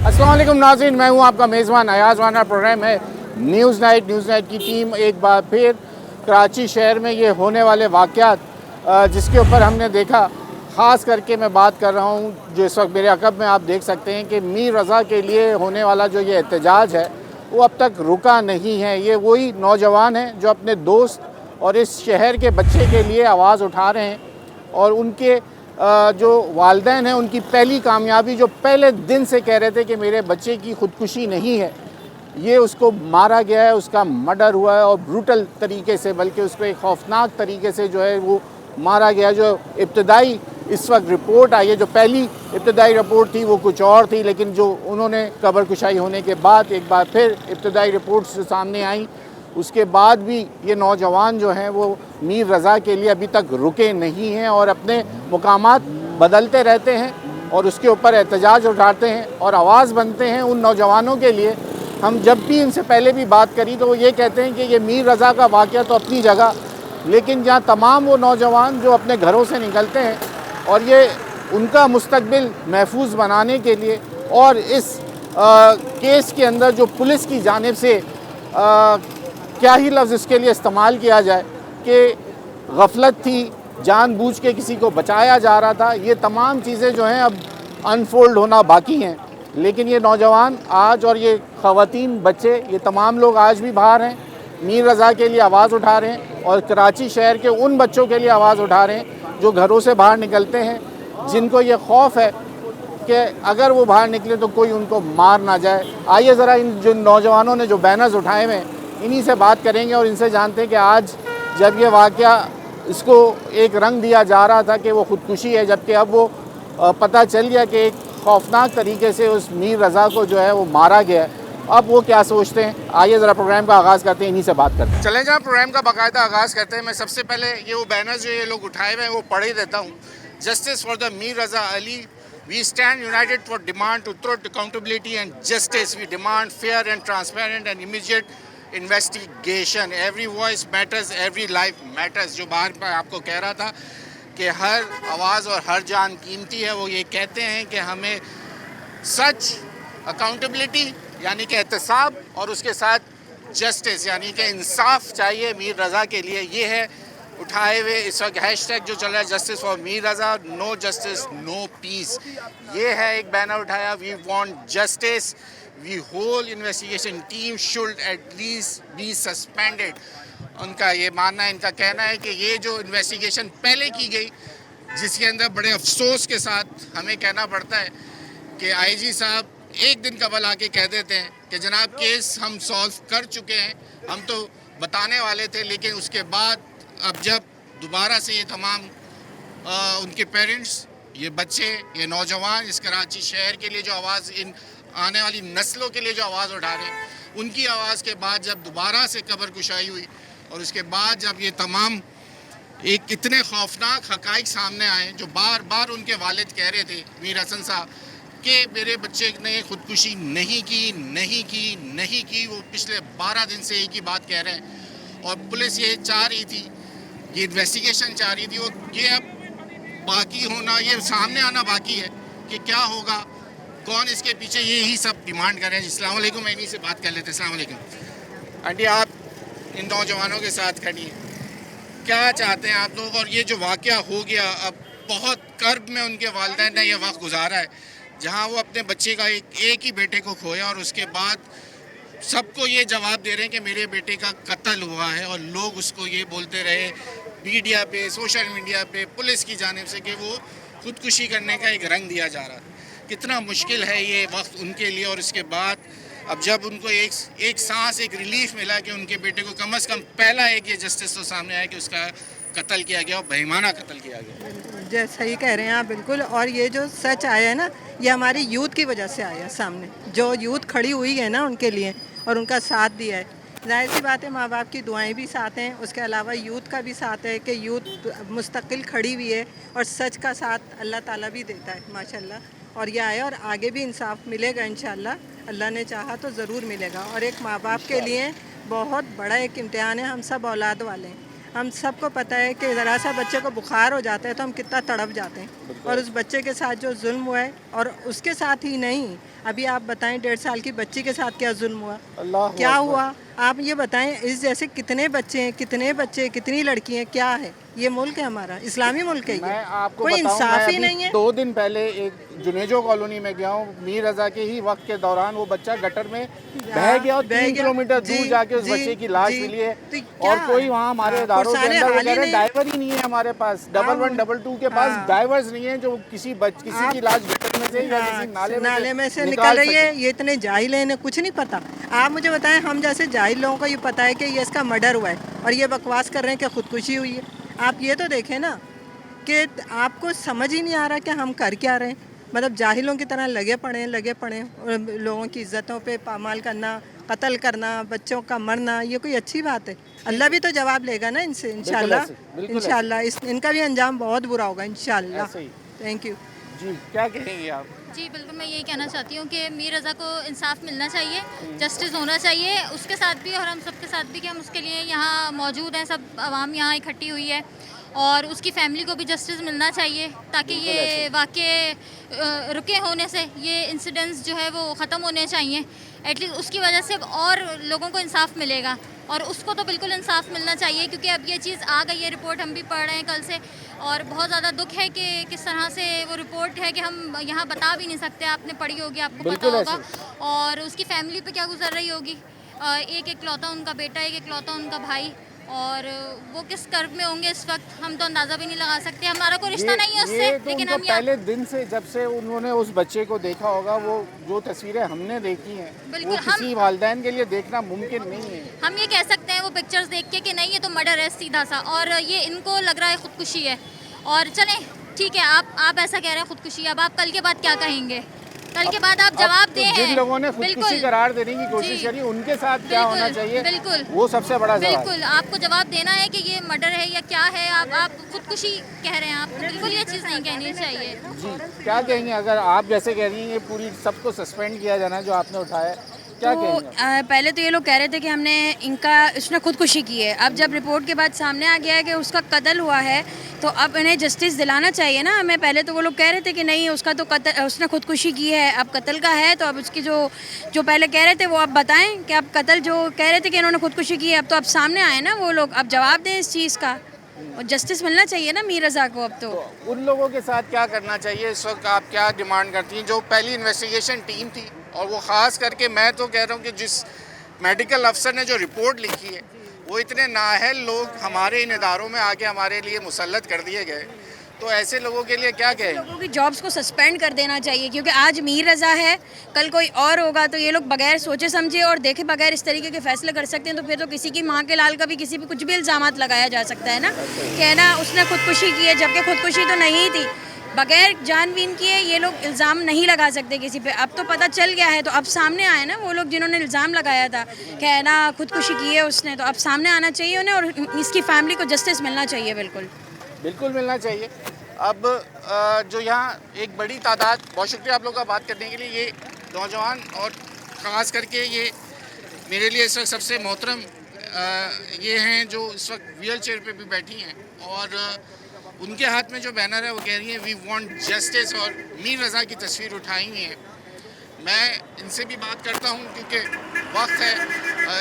अस्सलाम वालेकुम नाज़रीन, मैं हूं आपका मेज़बान अयाज़ वाना। प्रोग्राम है न्यूज़ नाइट की टीम एक बार फिर कराची शहर में ये होने वाले वाक़यात जिसके ऊपर हमने देखा, ख़ास करके मैं बात कर रहा हूं जो इस वक्त मेरे अक़ब में आप देख सकते हैं कि मीर रज़ा के लिए होने वाला जो ये एहतजाज है वो अब तक रुका नहीं है। ये वही नौजवान हैं जो अपने दोस्त और इस शहर के बच्चे के लिए आवाज़ उठा रहे हैं और उनके जो वालिदैन हैं उनकी पहली कामयाबी, जो पहले दिन से कह रहे थे कि मेरे बच्चे की ख़ुदकुशी नहीं है, ये उसको मारा गया है, उसका मर्डर हुआ है और ब्रूटल तरीके से, बल्कि उसको एक खौफनाक तरीके से जो है वो मारा गया। जो इब्तदाई इस वक्त रिपोर्ट आई है, जो पहली इब्तदाई रिपोर्ट थी वो कुछ और थी, लेकिन जो उन्होंने कब्र कुशाई होने के बाद एक बार फिर इब्तदाई रिपोर्ट्स सामने आई, उसके बाद भी ये नौजवान जो हैं वो मीर रज़ा के लिए अभी तक रुके नहीं हैं और अपने मुकामात बदलते रहते हैं और उसके ऊपर एहतजाज उठाते हैं और आवाज़ बनते हैं उन नौजवानों के लिए। हम जब भी इनसे पहले भी बात करी तो वो ये कहते हैं कि ये मीर रज़ा का वाक़या तो अपनी जगह, लेकिन जहाँ तमाम वो नौजवान जो अपने घरों से निकलते हैं और ये उनका मुस्तकबिल महफूज बनाने के लिए, और इस केस के अंदर जो पुलिस की जानिब से क्या ही लफ्ज़ इसके लिए इस्तेमाल किया जाए कि गफलत थी, जानबूझ के किसी को बचाया जा रहा था, ये तमाम चीज़ें जो हैं अब अनफोल्ड होना बाकी हैं। लेकिन ये नौजवान आज और ये ख़वातीन, बच्चे, ये तमाम लोग आज भी बाहर हैं, मीर रज़ा के लिए आवाज़ उठा रहे हैं और कराची शहर के उन बच्चों के लिए आवाज़ उठा रहे हैं जो घरों से बाहर निकलते हैं, जिनको ये खौफ है कि अगर वो बाहर निकले तो कोई उनको मार ना जाए। आइए ज़रा इन जो नौजवानों ने जो बैनर्स उठाए हुए हैं इन्हीं से बात करेंगे और इनसे जानते हैं कि आज जब ये वाक़या इसको एक रंग दिया जा रहा था कि वो ख़ुदकुशी है, जबकि अब वो पता चल गया कि एक खौफनाक तरीके से उस मीर रज़ा को जो है वो मारा गया है, अब वो क्या सोचते हैं। आइए ज़रा प्रोग्राम का आगाज़ करते हैं, इन्हीं से बात करते हैं। चलें जहाँ प्रोग्राम का बाकायदा आगाज़ करते हैं। मैं सबसे पहले ये वो बैनर जो ये लोग उठाए हुए हैं वो पढ़ ही देता हूँ। Justice for the Mir Raza Ali, we stand united for demand to throw accountability and justice, we demand fair and transparent and immediate investigation, every voice matters, every life matters. जो बाहर पर आपको कह रहा था कि हर आवाज़ और हर जान कीमती है, वो ये कहते हैं कि हमें सच, अकाउंटेबिलिटी यानी कि एहतसाब, और उसके साथ जस्टिस यानी कि इंसाफ चाहिए मीर रज़ा के लिए। ये है उठाए हुए इस वक्त हैशटैग जो चल रहा है, justice for Mir Raza, no justice no peace. ये है एक बैनर उठाया, we want justice, we whole investigation team should at least be suspended. उनका ये मानना है, इनका कहना है कि ये जो इन्वेस्टिगेशन पहले की गई, जिसके अंदर बड़े अफसोस के साथ हमें कहना पड़ता है कि आईजी साहब एक दिन कबल आके कह देते हैं कि जनाब केस हम सॉल्व कर चुके हैं, हम तो बताने वाले थे, लेकिन उसके बाद अब जब दोबारा से ये तमाम उनके पेरेंट्स, ये बच्चे, ये नौजवान इस कराची शहर के लिए जो आवाज़, इन आने वाली नस्लों के लिए जो आवाज़ उठा रहे हैं, उनकी आवाज़ के बाद जब दोबारा से कब्र कुशाई हुई और उसके बाद जब ये तमाम एक इतने खौफनाक हक़ाइक़ सामने आए, जो बार बार उनके वालिद कह रहे थे मीर हसन साहब कि मेरे बच्चे ने ख़ुदकुशी नहीं की, वो पिछले 12 दिन से एक ही बात कह रहे हैं और पुलिस ये चाह रही थी, ये इन्वेस्टिगेशन चाह रही थी, वो ये अब बाकी होना, ये सामने आना बाकी है कि क्या होगा, कौन इसके पीछे, ये ही सब डिमांड कर रहे हैं। अस्सलाम वालेकुम, मैं इन्हीं से बात कर लेते हैं। अस्सलाम वालेकुम आंटी, आप इन नौजवानों के साथ खड़ी हैं, क्या चाहते हैं आप लोग? और ये जो वाक़या हो गया, अब बहुत कर्ब में उनके वालिदैन ने यह वक्त गुजारा है जहाँ वो अपने बच्चे का एक ही बेटे को खोया और उसके बाद सबको ये जवाब दे रहे हैं कि मेरे बेटे का कत्ल हुआ है, और लोग उसको ये बोलते रहे मीडिया पे, सोशल मीडिया पे, पुलिस की जानिब से कि वो ख़ुदकुशी करने का एक रंग दिया जा रहा था। कितना मुश्किल है ये वक्त उनके लिए, और इसके बाद अब जब उनको एक सांस, एक रिलीफ मिला कि उनके बेटे को कम से कम पहला एक ये जस्टिस तो सामने आया कि उसका कत्ल किया गया और बेईमाना कत्ल किया गया। जैसे सही कह रहे हैं आप, बिल्कुल। और ये जो सच आया है ना, ये हमारी यूथ की वजह से आया सामने, जो यूथ खड़ी हुई है ना उनके लिए और उनका साथ दिया है। जाहिर सी बात है, माँ बाप की दुआएं भी साथ हैं, उसके अलावा यूथ का भी साथ है कि यूथ मुस्तकिल खड़ी हुई है और सच का साथ अल्लाह ताला भी देता है माशाल्लाह। और ये आया और आगे भी इंसाफ मिलेगा इंशाल्लाह, अल्लाह ने चाहा तो ज़रूर मिलेगा। और एक माँ बाप के लिए बहुत बड़ा एक इम्तिहान है, हम सब औलाद वाले हैं। हम सबको पता है कि ज़रा सा बच्चे को बुखार हो जाता है तो हम कितना तड़प जाते हैं, और उस बच्चे के साथ जो जुल्म हुआ है, और उसके साथ ही नहीं, अभी आप बताएं 1.5 साल की बच्ची के साथ क्या जुल्म हुआ, अल्लाह क्या हुआ, आप ये बताएं। इस जैसे कितने बच्चे, कितनी लड़की हैं, क्या है ये मुल्क है हमारा, इस्लामी मुल्क है मैं ये, आपको कोई बताऊं, इंसाफ मैं ही अभी नहीं है। 2 दिन पहले एक जुनेजो कॉलोनी में गया हूँ। मीर रजा के ही वक्त के दौरान वो बच्चा गटर में बह गया और 3 किलोमीटर दूर जाके उस बच्चे की लाश मिली है। तो और कोई वहाँ हमारे इदारों के अंदर वो कह रहे हैं ड्राइवर ही नहीं है हमारे पास, 11 22 के पास ड्राइवर्स नहीं है जो किसी की लाश गटर में से या किसी नाले में से निकल रही है। ये इतने जाहिल हैं, इन्हें कुछ नहीं पता। आप मुझे बताएं, हम जैसे जाहिल लोगों को ये पता है कि ये इसका मर्डर हुआ है और ये बकवास कर रहे हैं कि खुदकुशी हुई है। आप ये तो देखें ना कि आपको समझ ही नहीं आ रहा कि हम कर क्या रहे हैं। मतलब जाहिलों की तरह लगे पड़े और लोगों की इज्जतों पे पामाल करना, कत्ल करना, बच्चों का मरना, ये कोई अच्छी बात है? अल्लाह भी तो जवाब लेगा ना इनसे, इंशाल्लाह। इनका भी अंजाम बहुत बुरा होगा इंशाल्लाह। थैंक यू जी। क्या कहेंगे आप? जी बिल्कुल, मैं यही कहना चाहती हूँ कि मीर रज़ा को इंसाफ मिलना चाहिए, जस्टिस होना चाहिए उसके साथ भी और हम सबके साथ भी, कि हम उसके लिए यहाँ मौजूद हैं, सब आवाम यहाँ इकट्ठी हुई है, और उसकी फैमिली को भी जस्टिस मिलना चाहिए ताकि ये वाक़ये रुके होने से, ये इंसिडेंट्स जो है वो ख़त्म होने चाहिए। एटलीस्ट उसकी वजह से और लोगों को इंसाफ मिलेगा, और उसको तो बिल्कुल इंसाफ मिलना चाहिए, क्योंकि अब ये चीज़ आ गई है, रिपोर्ट हम भी पढ़ रहे हैं कल से, और बहुत ज़्यादा दुख है कि किस तरह से वो रिपोर्ट है कि हम यहाँ बता भी नहीं सकते। आपने पढ़ी होगी, आपको पता होगा, और उसकी फैमिली पे क्या गुजर रही होगी। एक इकलौता उनका बेटा, एक इकलौता उनका भाई, और वो किस कर्ब में होंगे इस वक्त, हम तो अंदाज़ा भी नहीं लगा सकते। हमारा कोई रिश्ता नहीं है उससे, लेकिन हम पहले दिन से जब से उन्होंने उस बच्चे को देखा होगा, वो जो तस्वीरें हमने देखी हैं, वो किसी वालिदैन के लिए देखना मुमकिन नहीं है। हम ये कह सकते हैं वो पिक्चर्स देख के कि नहीं ये तो मर्डर है सीधा सा, और ये इनको लग रहा है खुदकुशी है। और चलें ठीक है, आप ऐसा कह रहे हैं खुदकुशी, अब आप कल के बाद क्या कहेंगे? कल के बाद आप जवाब दें। जिन लोगों ने खुदकुशी करार देने की कोशिश करी, उनके साथ क्या होना चाहिए, बिल्कुल वो सबसे बड़ा सवाल। बिल्कुल आपको जवाब देना है कि ये मर्डर है या क्या है। आप खुदकुशी कह रहे हैं, आपको बिल्कुल ये चीज़ नहीं कहनी चाहिए। जी, क्या कहेंगे अगर आप जैसे कह रही हैं ये पूरी सबको सस्पेंड किया जाना जो आपने उठाया है, क्या कहेंगे? पहले तो ये लोग कह रहे थे कि उसने खुदकुशी की है। अब जब रिपोर्ट के बाद सामने आ गया है कि उसका कत्ल हुआ है, तो अब इन्हें जस्टिस दिलाना चाहिए ना हमें। पहले तो वो लोग कह रहे थे कि नहीं उसका तो उसने खुदकुशी की है, अब कत्ल का है, तो अब उसकी जो पहले कह रहे थे वो अब बताएं कि अब कत्ल जो कह रहे थे कि इन्होंने खुदकुशी की है, अब तो अब सामने आए ना वो लोग, अब जवाब दें इस चीज़ का, और जस्टिस मिलना चाहिए ना मीर रज़ा को। अब तो उन लोगों के साथ क्या करना चाहिए इस वक्त, आप क्या डिमांड करती हैं? जो पहली इन्वेस्टिगेशन टीम थी, और वो ख़ास करके मैं तो कह रहा हूँ कि जिस मेडिकल अफसर ने जो रिपोर्ट लिखी है, वो इतने नाअहल लोग हमारे इन इदारों में आके हमारे लिए मुसल्लत कर दिए गए, तो ऐसे लोगों के लिए क्या कहें? लोगों की जॉब्स को सस्पेंड कर देना चाहिए, क्योंकि आज मीर रज़ा है, कल कोई और होगा, तो ये लोग बगैर सोचे समझे और देखे बगैर इस तरीके के फैसले कर सकते हैं। तो फिर तो किसी की माँ के लाल का भी किसी पे कुछ भी इल्ज़ामात लगाया जा सकता है ना, कि ना उसने खुदकुशी की है, जबकि खुदकुशी तो नहीं थी। बगैर जानबीन किए ये लोग इल्ज़ाम नहीं लगा सकते किसी पे। अब तो पता चल गया है, तो अब सामने आए ना वो लोग जिन्होंने इल्ज़ाम लगाया था कि ना खुदकुशी की है उसने, तो अब सामने आना चाहिए उन्हें, और इसकी फैमिली को जस्टिस मिलना चाहिए। बिल्कुल मिलना चाहिए। अब जो यहाँ एक बड़ी तादाद, बहुत शुक्रिया आप लोग का बात करने के लिए, ये नौजवान और ख़ास करके ये मेरे लिए इस वक्त सबसे मोहतरम ये हैं जो इस वक्त व्हील चेयर पर भी बैठी हैं, और उनके हाथ में जो बैनर है वो कह रही है वी वांट जस्टिस, और मीर रज़ा की तस्वीर उठाई हुई है। मैं इनसे भी बात करता हूँ क्योंकि वक्त है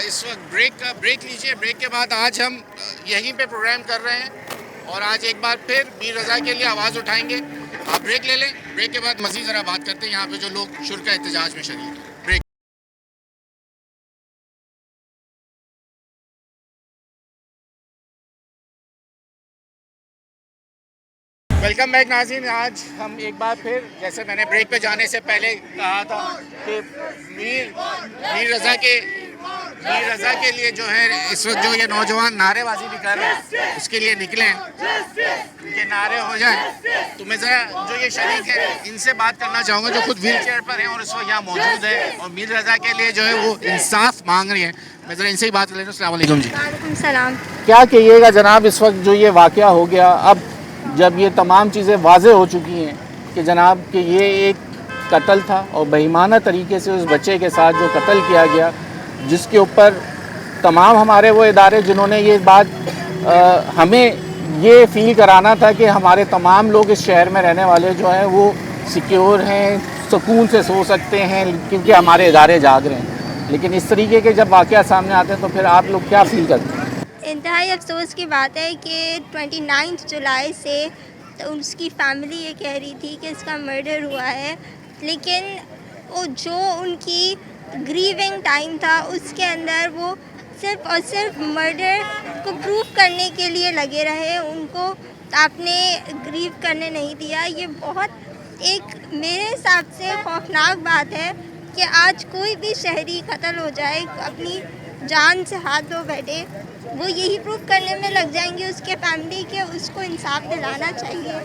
इस वक्त ब्रेक लीजिए। ब्रेक के बाद आज हम यहीं पे प्रोग्राम कर रहे हैं, और आज एक बार फिर मीर रज़ा के लिए आवाज़ उठाएंगे। आप ब्रेक ले लें, ब्रेक के बाद मज़ीद ज़रा बात करते हैं यहाँ पे जो लोग शुरा एहतजाज में शरीक हैं। ब्रेक। वेलकम बैक नाज़रीन। आज हम एक बार फिर, जैसे मैंने ब्रेक पे जाने से पहले कहा था कि मीर रज़ा के लिए जो है इस वक्त जो ये नौजवान नारेबाजी भी कर रहे हैं, उसके लिए निकले हैं, उनके नारे हो जाए। तो मैं ज़रा जो ये शरीक है इनसे बात करना चाहूँगा, जो खुद व्हील चेयर पर हैं और इस वक्त यहाँ मौजूद है, और मीर रज़ा के लिए जो है वो इंसाफ मांग रही है। मैं ज़रा इनसे ही बात कर लेता हूँ। अस्सलाम वालेकुम जी। वालेकुम सलाम। क्या कहिएगा जनाब, इस वक्त जो ये वाक़या हो गया, अब जब ये तमाम चीज़ें वाज़े हो चुकी हैं कि जनाब कि ये एक कत्ल था, और बेईमाना तरीके से उस बच्चे के साथ जो कत्ल किया गया, जिसके ऊपर तमाम हमारे वो इदारे जिन्होंने ये बात हमें ये फील कराना था कि हमारे तमाम लोग इस शहर में रहने वाले जो हैं वो सिक्योर हैं, सुकून से सो सकते हैं क्योंकि हमारे इदारे जाग रहे हैं। लेकिन इस तरीके के जब वाक़यात सामने आते हैं तो फिर आप लोग क्या फील करते हैं? इंतहाई अफसोस की बात है कि 29 जुलाई से तो उसकी फैमिली ये कह रही थी कि इसका मर्डर हुआ है, लेकिन वो जो उनकी ग्रीविंग टाइम था उसके अंदर वो सिर्फ और सिर्फ मर्डर को प्रूव करने के लिए लगे रहे, उनको आपने ग्रीव करने नहीं दिया। ये बहुत एक मेरे हिसाब से खौफनाक बात है कि आज कोई भी शहरी कत्ल हो जाए, अपनी जान से हाथ धो बैठे, वो यही प्रूव करने में लग जाएंगे उसके फैमिली के उसको इंसाफ दिलाना चाहिए।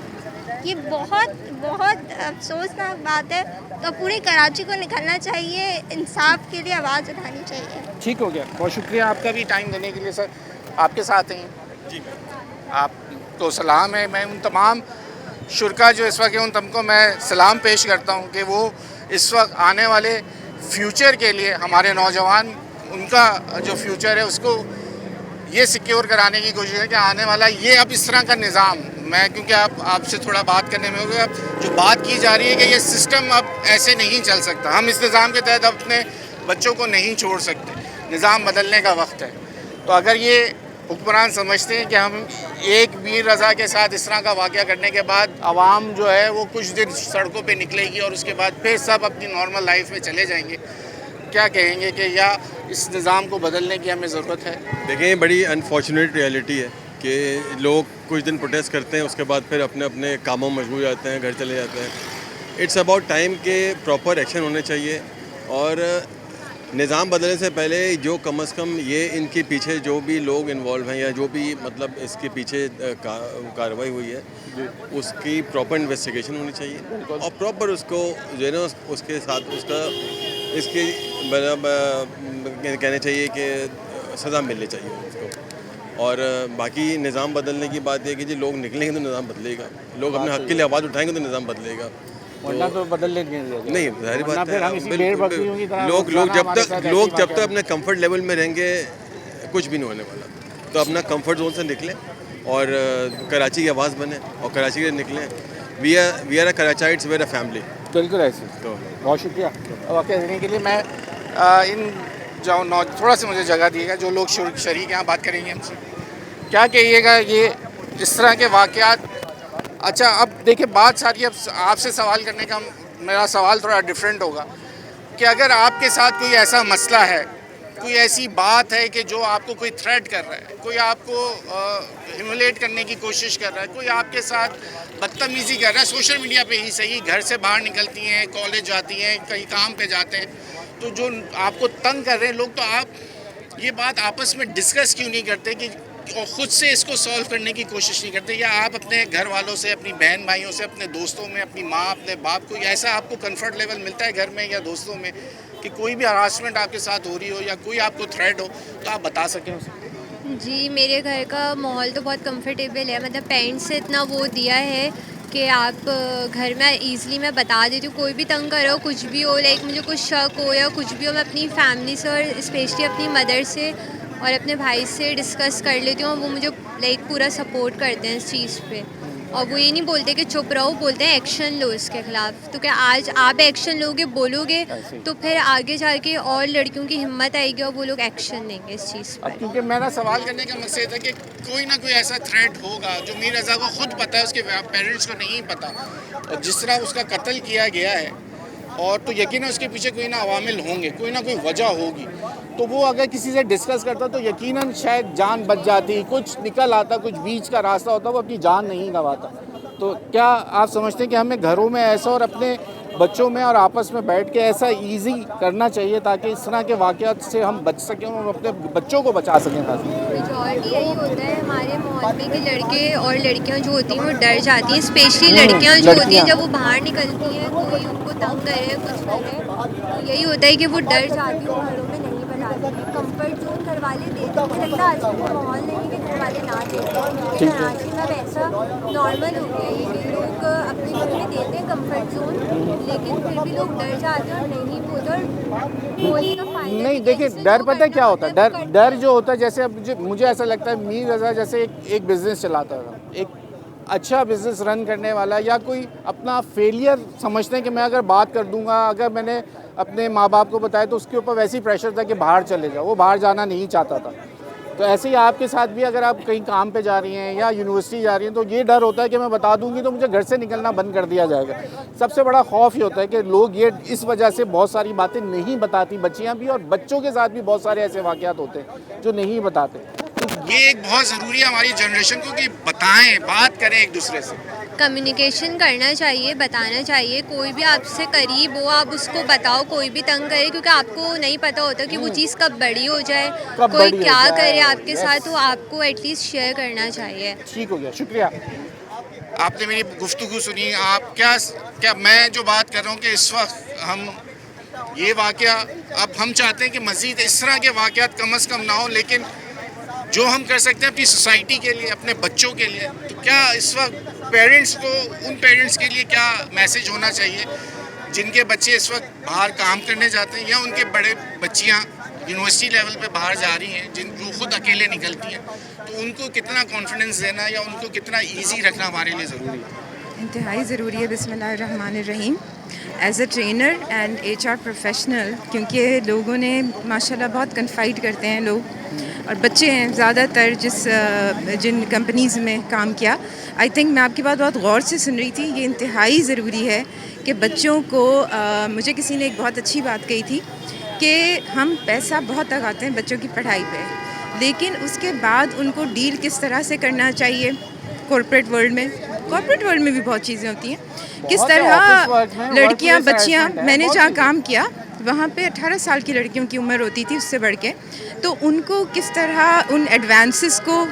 ये बहुत बहुत अफसोसनाक बात है। तो पूरे कराची को निकलना चाहिए, इंसाफ के लिए आवाज़ उठानी चाहिए। ठीक हो गया, बहुत शुक्रिया आपका भी टाइम देने के लिए सर। आपके साथ हैं जी, आपको सलाम है। मैं उन तमाम शुरका जो इस वक्त हैं उन तमको मैं सलाम पेश करता हूँ कि वो इस वक्त आने वाले फ्यूचर के लिए हमारे नौजवान उनका जो फ्यूचर है उसको ये सिक्योर कराने की कोशिश है कि आने वाला ये अब इस तरह का निज़ाम, मैं क्योंकि आपसे थोड़ा बात करने में हो गया, जो बात की जा रही है कि ये सिस्टम अब ऐसे नहीं चल सकता, हम इस निज़ाम के तहत अपने बच्चों को नहीं छोड़ सकते, निज़ाम बदलने का वक्त है। तो अगर ये हुक्मरान समझते हैं कि हम एक मीर रज़ा के साथ इस तरह का वाक़या करने के बाद आवाम जो है वो कुछ दिन सड़कों पे निकलेगी और उसके बाद फिर सब अपनी नॉर्मल लाइफ में चले जाएंगे, क्या कहेंगे कि या इस निज़ाम को बदलने की हमें ज़रूरत है? देखें, बड़ी अनफॉर्चुनेट रियलिटी है कि लोग कुछ दिन प्रोटेस्ट करते हैं, उसके बाद फिर अपने अपने कामों में मशगूल जाते हैं, घर चले जाते हैं। इट्स अबाउट टाइम के प्रॉपर एक्शन होने चाहिए और निज़ाम बदलने से पहले जो कम से कम ये इनके पीछे जो भी लोग इन्वॉल्व हैं या जो भी मतलब इसके पीछे कार्रवाई हुई है उसकी प्रॉपर इन्वेस्टिगेशन होनी चाहिए और प्रॉपर उसको जो है ना उसके साथ उसका इसके कहना चाहिए कि सज़ा मिलनी चाहिए उसको। और बाकी निज़ाम बदलने की बात है कि जी लोग निकलेंगे तो निज़ाम बदलेगा, लोग अपने हक़ के लिए आवाज़ उठाएंगे तो निज़ाम बदलेगा। वरना तो बदलने नहीं, जाहिर बात है, लोग जब तक अपने कंफर्ट लेवल में रहेंगे कुछ भी नहीं होने वाला। तो अपना कंफर्ट जोन से निकलें और कराची की आवाज़ बने और कराची के निकलें। We are a Karachiites, we are a family. बिल्कुल ऐसे। तो बहुत शुक्रिया वाक़या देने के लिए। मैं इन जाओ थोड़ा सा मुझे जगह दिएगा, जो लोग शरीक यहाँ बात करेंगे हमसे, क्या कहिएगा ये इस तरह के वाक़यात। अच्छा, अब देखिए बात सारी, अब आपसे सवाल करने का मेरा सवाल थोड़ा डिफरेंट होगा कि अगर आपके साथ कोई ऐसा मसला है, कोई ऐसी बात है कि जो आपको कोई थ्रेट कर रहा है, कोई आपको ह्यूमिलेट करने की कोशिश कर रहा है, कोई आपके साथ बदतमीज़ी कर रहा है, सोशल मीडिया पे ही सही, घर से बाहर निकलती हैं, कॉलेज जाती हैं, कहीं काम पे जाते हैं, तो जो आपको तंग कर रहे हैं लोग, तो आप ये बात आपस में डिस्कस क्यों नहीं करते कि और ख़ुद से इसको सॉल्व करने की कोशिश नहीं करते, या आप अपने घर वालों से, अपनी बहन भाइयों से, अपने दोस्तों में, अपनी माँ, अपने बाप को, ऐसा आपको कंफर्ट लेवल मिलता है घर में या दोस्तों में कि कोई भी हरासमेंट आपके साथ हो रही हो या कोई आपको थ्रेट हो तो आप बता सकें उसे? जी, मेरे घर का माहौल तो बहुत कंफर्टेबल है, मतलब पेरेंट्स से इतना वो दिया है कि आप घर में ईज़िली मैं बता देती हूँ, कोई भी तंग करो, कुछ भी हो, लाइक मुझे कुछ शक हो या कुछ भी हो, मैं अपनी फैमिली से और स्पेशली अपनी मदर से और अपने भाई से डिस्कस कर लेती हूँ। वो मुझे लाइक पूरा सपोर्ट करते हैं इस चीज़ पे, और वो ये नहीं बोलते कि चुप रहो, बोलते हैं एक्शन लो इसके ख़िलाफ़। तो क्या आज आप एक्शन लोगे, बोलोगे, तो फिर आगे जाके और लड़कियों की हिम्मत आएगी और वो लोग एक्शन लेंगे इस चीज़ पर। क्योंकि मेरा सवाल करने का मकसद है कि कोई ना कोई ऐसा थ्रेट होगा जो मीर रज़ा को खुद पता है, उसके पेरेंट्स को नहीं पता, और जिस तरह उसका कत्ल किया गया है, और तो यकीन है उसके पीछे कोई ना अवामिल होंगे, कोई ना कोई वजह होगी, तो वो अगर किसी से डिस्कस करता तो यकीनन शायद जान बच जाती, कुछ निकल आता, कुछ बीच का रास्ता होता, वो अपनी जान नहीं गंवाता। तो क्या आप समझते हैं कि हमें घरों में ऐसा और अपने बच्चों में और आपस में बैठ के ऐसा इजी करना चाहिए ताकि इस तरह के वाक़यात से हम बच सकें और अपने बच्चों को बचा सकें? मेजॉरिटी यही होता है हमारे माहौल में कि लड़के और लड़कियां जो होती हैं वो डर जाती हैं, स्पेशली लड़कियां जो होती हैं जब वो बाहर निकलती हैं कोई उनको तंग करे, कुछ करे, तो यही होता है कि वो डर जाती हैं, घरों में नहीं बनाती। कंफर्ट जोन घर वाले देते, मुझे लगता है आजकल का माहौल नहीं है कि घर वाले ना देते, क्योंकि कराची में वैसा नॉर्मल हो गया है कि लोग अपने घर में देते हैं कंफर्ट जोन, लेकिन फिर भी लोग डर जाते हैं और नहीं बोलते, और बोलने का नहीं देखिए, डर पता है क्या होता है, डर जो होता है, जैसे अब मुझे ऐसा लगता है मीर रज़ा जैसे एक बिज़नेस चलाता था, एक अच्छा बिज़नेस रन करने वाला, या कोई अपना फेलियर समझते हैं कि मैं अगर बात कर दूंगा, अगर मैंने अपने माँ बाप को बताया तो उसके ऊपर वैसे ही प्रेशर था कि बाहर चले जाओ, वो बाहर जाना नहीं चाहता था। तो ऐसे ही आपके साथ भी अगर आप कहीं काम पे जा रही हैं या यूनिवर्सिटी जा रही हैं तो ये डर होता है कि मैं बता दूंगी तो मुझे घर से निकलना बंद कर दिया जाएगा। सबसे बड़ा खौफ ये होता है कि लोग ये इस वजह से बहुत सारी बातें नहीं बताती, बच्चियां भी और बच्चों के साथ भी बहुत सारे ऐसे वाक़यात होते हैं जो नहीं बताते। ये एक बहुत ज़रूरी है हमारी जनरेशन को कि बताएं, बात करें एक दूसरे से। कम्युनिकेशन करना चाहिए, बताना चाहिए। कोई भी आपसे करीब हो आप उसको बताओ, कोई भी तंग करे, क्योंकि आपको नहीं पता होता कि वो चीज़ कब बड़ी हो जाए, कोई क्या करे आपके साथ, तो आपको एटलीस्ट शेयर करना चाहिए। ठीक हो गया, शुक्रिया। आपने मेरी गुफ्तगू सुनी। आप क्या मैं जो बात कर रहा हूँ कि इस वक्त हम ये वाक़या, अब हम चाहते हैं कि मज़ीद इस तरह के वाक़यात कम अज़ कम ना हो, लेकिन जो हम कर सकते हैं अपनी सोसाइटी के लिए, अपने बच्चों के लिए, तो क्या इस वक्त पेरेंट्स को, उन पेरेंट्स के लिए क्या मैसेज होना चाहिए जिनके बच्चे इस वक्त बाहर काम करने जाते हैं या उनके बड़े बच्चियां यूनिवर्सिटी लेवल पे बाहर जा रही हैं, जो खुद अकेले निकलती हैं, तो उनको कितना कॉन्फिडेंस देना या उनको कितना ईजी रखना हमारे लिए ज़रूरी है? इंतहाई ज़रूरी है। बिस्मिल्लाहिर्रहमानिर्रहीम। As a trainer and HR professional, क्योंकि लोगों ने माशाल्लाह बहुत कन्फाइड करते हैं लोग, और बच्चे हैं ज़्यादातर जिन कंपनीज़ में काम किया। आई थिंक मैं आपकी बात बहुत गौर से सुन रही थी। ये इंतहाई ज़रूरी है कि बच्चों को मुझे किसी ने एक बहुत अच्छी बात कही थी कि हम पैसा बहुत लगाते हैं बच्चों की पढ़ाई पे, लेकिन उसके बाद उनको डील किस तरह से करना चाहिए कॉर्पोरेट वर्ल्ड में भी बहुत चीज़ें होती हैं, किस तरह लड़कियां बच्चियां, मैंने जहाँ काम किया वहाँ पे 18 साल की लड़कियों की उम्र होती थी उससे बढ़ के, तो उनको किस तरह उन एडवांसेस को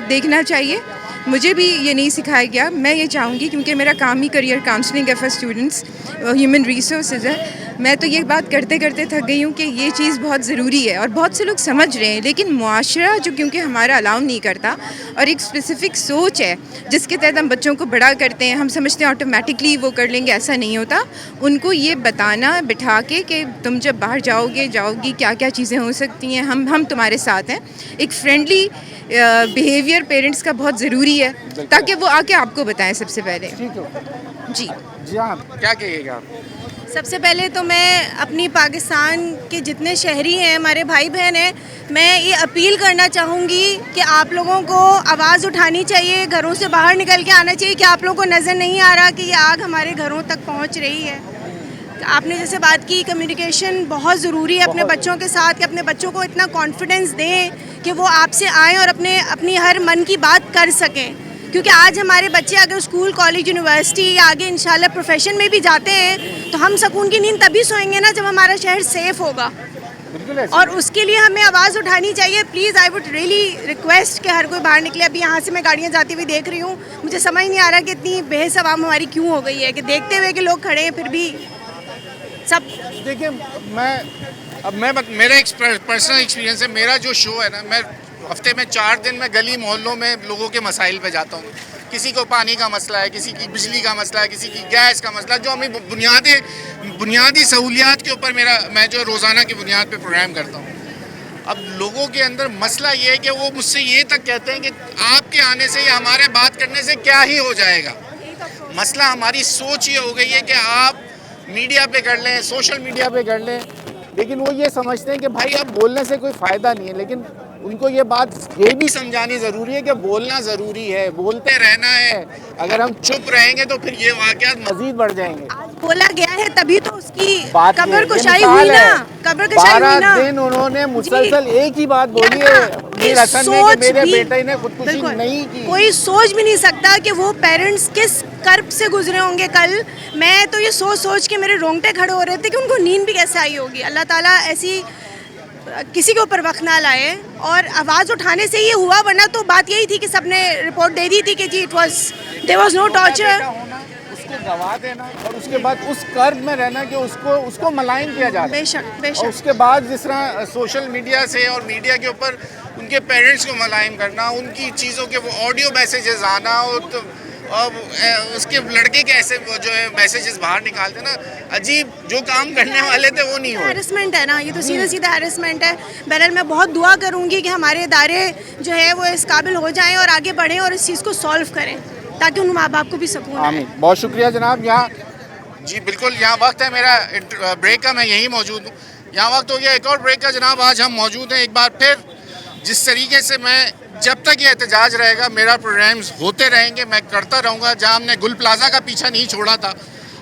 देखना चाहिए। मुझे भी ये नहीं सिखाया गया। मैं ये चाहूँगी, क्योंकि मेरा काम ही करियर काउंसलिंग है फॉर स्टूडेंट्स, ह्यूमन रिसोर्सेज है, मैं तो ये बात करते करते थक गई हूँ कि ये चीज़ बहुत ज़रूरी है और बहुत से लोग समझ रहे हैं, लेकिन मुआशरा जो क्योंकि हमारा अलाउ नहीं करता, और एक स्पेसिफ़िक सोच है जिसके तहत हम बच्चों को बड़ा करते हैं, हम समझते हैं ऑटोमेटिकली वो कर लेंगे, ऐसा नहीं होता। उनको ये बताना बिठा के कि तुम जब बाहर जाओगी क्या क्या चीज़ें हो सकती हैं, हम तुम्हारे साथ हैं। एक फ्रेंडली बिहेवियर पेरेंट्स का बहुत ज़रूरी है, ताकि वो आके आपको बताएं सबसे पहले। जी हाँ, क्या कहिएगा आप? सबसे पहले तो मैं अपनी पाकिस्तान के जितने शहरी हैं, हमारे भाई बहन हैं, मैं ये अपील करना चाहूँगी कि आप लोगों को आवाज़ उठानी चाहिए, घरों से बाहर निकल के आना चाहिए। कि आप लोगों को नज़र नहीं आ रहा कि ये आग हमारे घरों तक पहुँच रही है? आपने जैसे बात की, कम्युनिकेशन बहुत ज़रूरी है अपने बच्चों के साथ, कि अपने बच्चों को इतना कॉन्फिडेंस दें कि वो आपसे आएँ और अपनी हर मन की बात कर सकें। क्योंकि आज हमारे बच्चे अगर स्कूल, कॉलेज, यूनिवर्सिटी या आगे इंशाल्लाह प्रोफेशन में भी जाते हैं, तो हम सुकून की नींद तभी सोएंगे ना जब हमारा शहर सेफ़ होगा, और उसके लिए हमें आवाज़ उठानी चाहिए। Please, I would really request कि हर कोई बाहर निकले। अभी यहाँ से मैं गाड़ियाँ जाती हुई देख रही हूँ, मुझे समझ नहीं आ रहा कि इतनी बेहस आवाम हमारी क्यों हो गई है, कि देखते हुए कि लोग खड़े हैं फिर भी सब। देखिए, मेरा एक पर्सनल एक्सपीरियंस है। मेरा जो शो है ना, मैं हफ्ते में 4 दिन मैं गली मोहल्लों में लोगों के मसाइल पे जाता हूँ। किसी को पानी का मसला है, किसी की बिजली का मसला है, किसी की गैस का मसला, जो हमें बुनियादी सहूलियात के ऊपर मैं जो रोज़ाना की बुनियाद पे प्रोग्राम करता हूँ। अब लोगों के अंदर मसला ये है कि वो मुझसे ये तक कहते हैं कि आपके आने से या हमारे बात करने से क्या ही हो जाएगा। मसला हमारी सोच ये हो गई है कि आप मीडिया पे कर लें, सोशल मीडिया पे कर लें, लेकिन वो ये समझते हैं कि भाई अब बोलने से कोई फ़ायदा नहीं है। लेकिन उनको ये बात ये भी समझानी ज़रूरी है कि बोलना ज़रूरी है, बोलते रहना है। अगर हम चुप रहेंगे तो फिर ये वाक़यात मज़ीद बढ़ जाएंगे। बोला गया है तभी तो उसकी कब्र कुशाई हुई ना, कब्र कुशाई हुई ना। 12 दिन उन्होंने मुसलसल एक ही बात बोली है, मेरे बेटे ने खुदकुशी नहीं की। कोई सोच भी नहीं सकता कि वो पेरेंट्स किस कर्ब से गुजरे होंगे कल। मैं तो ये सोच के मेरे रोंगटे खड़े हो रहे थे कि उनको नींद भी कैसे आई होगी। अल्लाह ताला ऐसी किसी के ऊपर वक्त ना लाए, और आवाज़ उठाने से ये हुआ, वरना तो बात यही थी कि सबने रिपोर्ट दे दी थी कि जी देयर वाज नो टॉर्चर। उसको गवा देना और उसके बाद उस कर्ब में रहना कि उसको मलाइन किया जा रहा है। बेशक। और उसके बाद जिस तरह सोशल मीडिया से और मीडिया के ऊपर उनके पेरेंट्स को मलाइन करना, उनकी चीज़ों के वो ऑडियो मैसेजेस आना, और उसके लड़के के ऐसे वो जो है मैसेजेस बाहर निकालते ना, अजीब, जो काम करने वाले थे वो नहीं हो। हैरेसमेंट है ना, ये तो सीधा सीधा हैरेसमेंट है। बहरहाल मैं बहुत दुआ करूँगी कि हमारे इदारे जो है वो इस काबिल हो जाएं और आगे बढ़ें और इस चीज़ को सॉल्व करें ताकि उन माँ बाप को भी सुकून आए। आमीन। बहुत शुक्रिया जनाब। यहाँ जी बिल्कुल, यहाँ वक्त है मेरा ब्रेक का, मैं यहीं मौजूद हूँ। यहाँ वक्त हो गया एक और ब्रेक का जनाब। आज हम मौजूद हैं एक बार फिर, जिस तरीके से मैं जब तक ये एहतजाज रहेगा मेरा प्रोग्राम्स होते रहेंगे, मैं करता रहूँगा। जहाँ हमने गुल प्लाजा का पीछा नहीं छोड़ा था,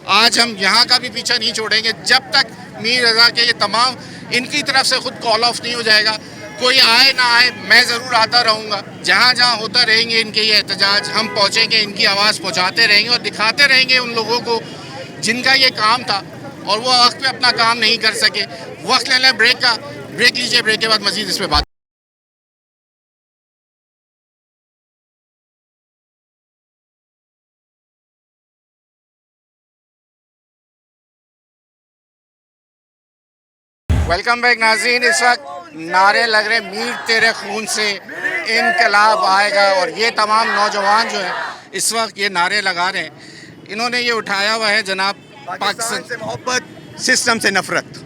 आज हम यहाँ का भी पीछा नहीं छोड़ेंगे जब तक मीर रज़ा के ये तमाम इनकी तरफ से खुद कॉल ऑफ नहीं हो जाएगा। कोई आए ना आए, मैं ज़रूर आता रहूँगा। जहाँ जहाँ होता रहेंगे इनके ये एहतजाज, हम पहुँचेंगे, इनकी आवाज़ पहुँचाते रहेंगे और दिखाते रहेंगे उन लोगों को जिनका ये काम था और वो वक्त पे अपना काम नहीं कर सके। वक्त ले लें ब्रेक का, ब्रेक लीजिए, ब्रेक के बाद मज़ीद इस पर बात। वेलकम बैक नाज़रीन। इस वक्त नारे लग रहे मीर तेरे खून से इनकलाब आएगा, और ये तमाम नौजवान जो हैं इस वक्त ये नारे लगा रहे हैं। इन्होंने ये उठाया हुआ है जनाब, पाकिस्तान से मोहब्बत, सिस्टम से नफरत।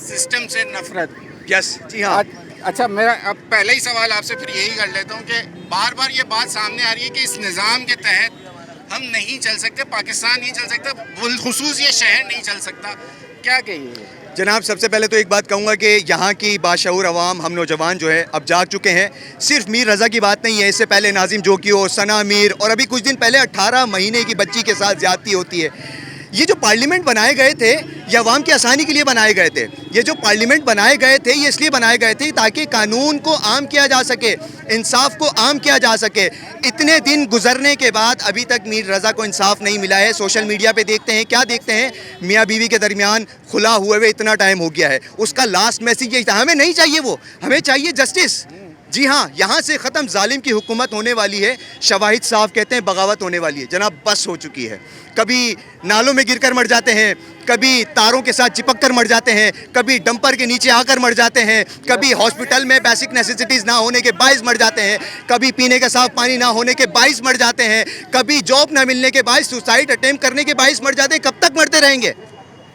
सिस्टम से नफरत, यस जी हाँ। अच्छा, मेरा अब पहले ही सवाल आपसे फिर यही कर लेता हूँ कि बार बार ये बात सामने आ रही है कि इस निज़ाम के तहत हम नहीं चल सकते, पाकिस्तान नहीं चल सकता, बिलखुसूस ये शहर नहीं चल सकता, क्या कहिए जनाब? सबसे पहले तो एक बात कहूँगा कि यहाँ की बाशऊर अवाम, हम नौजवान जो है अब जाग चुके हैं। सिर्फ मीर रज़ा की बात नहीं है, इससे पहले नाजिम जोकियो, सना मीर और अभी कुछ दिन पहले 18 महीने की बच्ची के साथ ज़्यादती होती है। ये जो पार्लियामेंट बनाए गए थे ये अवाम की आसानी के लिए बनाए गए थे। ये जो पार्लियामेंट बनाए गए थे ये इसलिए बनाए गए थे ताकि कानून को आम किया जा सके, इंसाफ को आम किया जा सके। इतने दिन गुजरने के बाद अभी तक मीर रज़ा को इंसाफ नहीं मिला है। सोशल मीडिया पे देखते हैं, क्या देखते हैं, मियाँ बीवी के दरमियान खुला हुए इतना टाइम हो गया है। उसका लास्ट मैसेज यही था, हमें नहीं चाहिए वो, हमें चाहिए जस्टिस। जी हाँ, यहाँ से ख़त्म, जालिम की हुकूमत होने वाली है। शवाहिद साहब कहते हैं बगावत होने वाली है। जनाब बस हो चुकी है। कभी नालों में गिरकर मर जाते हैं, कभी तारों के साथ चिपक कर मर जाते हैं, कभी डंपर के नीचे आकर मर जाते हैं, कभी हॉस्पिटल में बेसिक नेसेसिटीज़ ना होने के बाइस मर जाते हैं, कभी पीने का साफ पानी ना होने के बाइस मर जाते हैं, कभी जॉब ना मिलने के बाइस सुसाइड अटेम्प्ट करने के बाइस मर जाते हैं। कब तक मरते रहेंगे,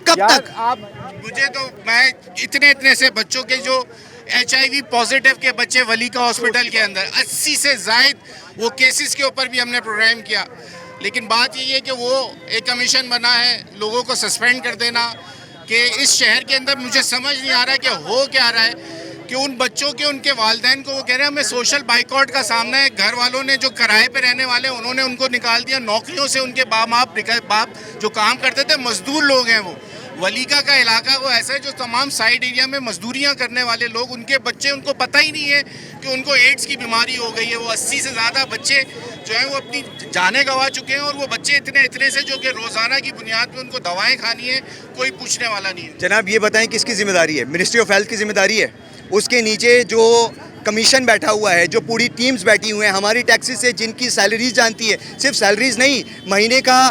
कब तक? आप मुझे तो, मैं इतने से बच्चों के जो HIV पॉजिटिव के बच्चे वलीका हॉस्पिटल के अंदर 80 से ज़ायद वो केसेस के ऊपर भी हमने प्रोग्राम किया। लेकिन बात यही है कि वो एक कमीशन बना है लोगों को सस्पेंड कर देना, कि इस शहर के अंदर मुझे समझ नहीं आ रहा है कि हो क्या रहा है कि उन बच्चों के, उनके वालिदैन को वो कह रहे हैं हमें सोशल बाइकआउट का सामना है। घर वालों ने जो किराए पे रहने वाले उन्होंने उनको निकाल दिया नौकरियों से, उनके बाप जो काम करते थे मजदूर लोग हैं वो। वलीका का इलाका वो ऐसा है जो तमाम साइड एरिया में मजदूरियां करने वाले लोग, उनके बच्चे, उनको पता ही नहीं है कि उनको एड्स की बीमारी हो गई है। वो 80 से ज़्यादा बच्चे जो हैं वो अपनी जानें गंवा चुके हैं, और वो बच्चे इतने से जो कि रोज़ाना की बुनियाद पे उनको दवाएं खानी है, कोई पूछने वाला नहीं है। जनाब ये बताएं किसकी जिम्मेदारी है? मिनिस्ट्री ऑफ हेल्थ की जिम्मेदारी है। उसके नीचे जो कमीशन बैठा हुआ है, जो पूरी टीम्स बैठी हुए हैं हमारी टैक्सेस से, जिनकी सैलरीज जानती है, सिर्फ सैलरीज नहीं, महीने का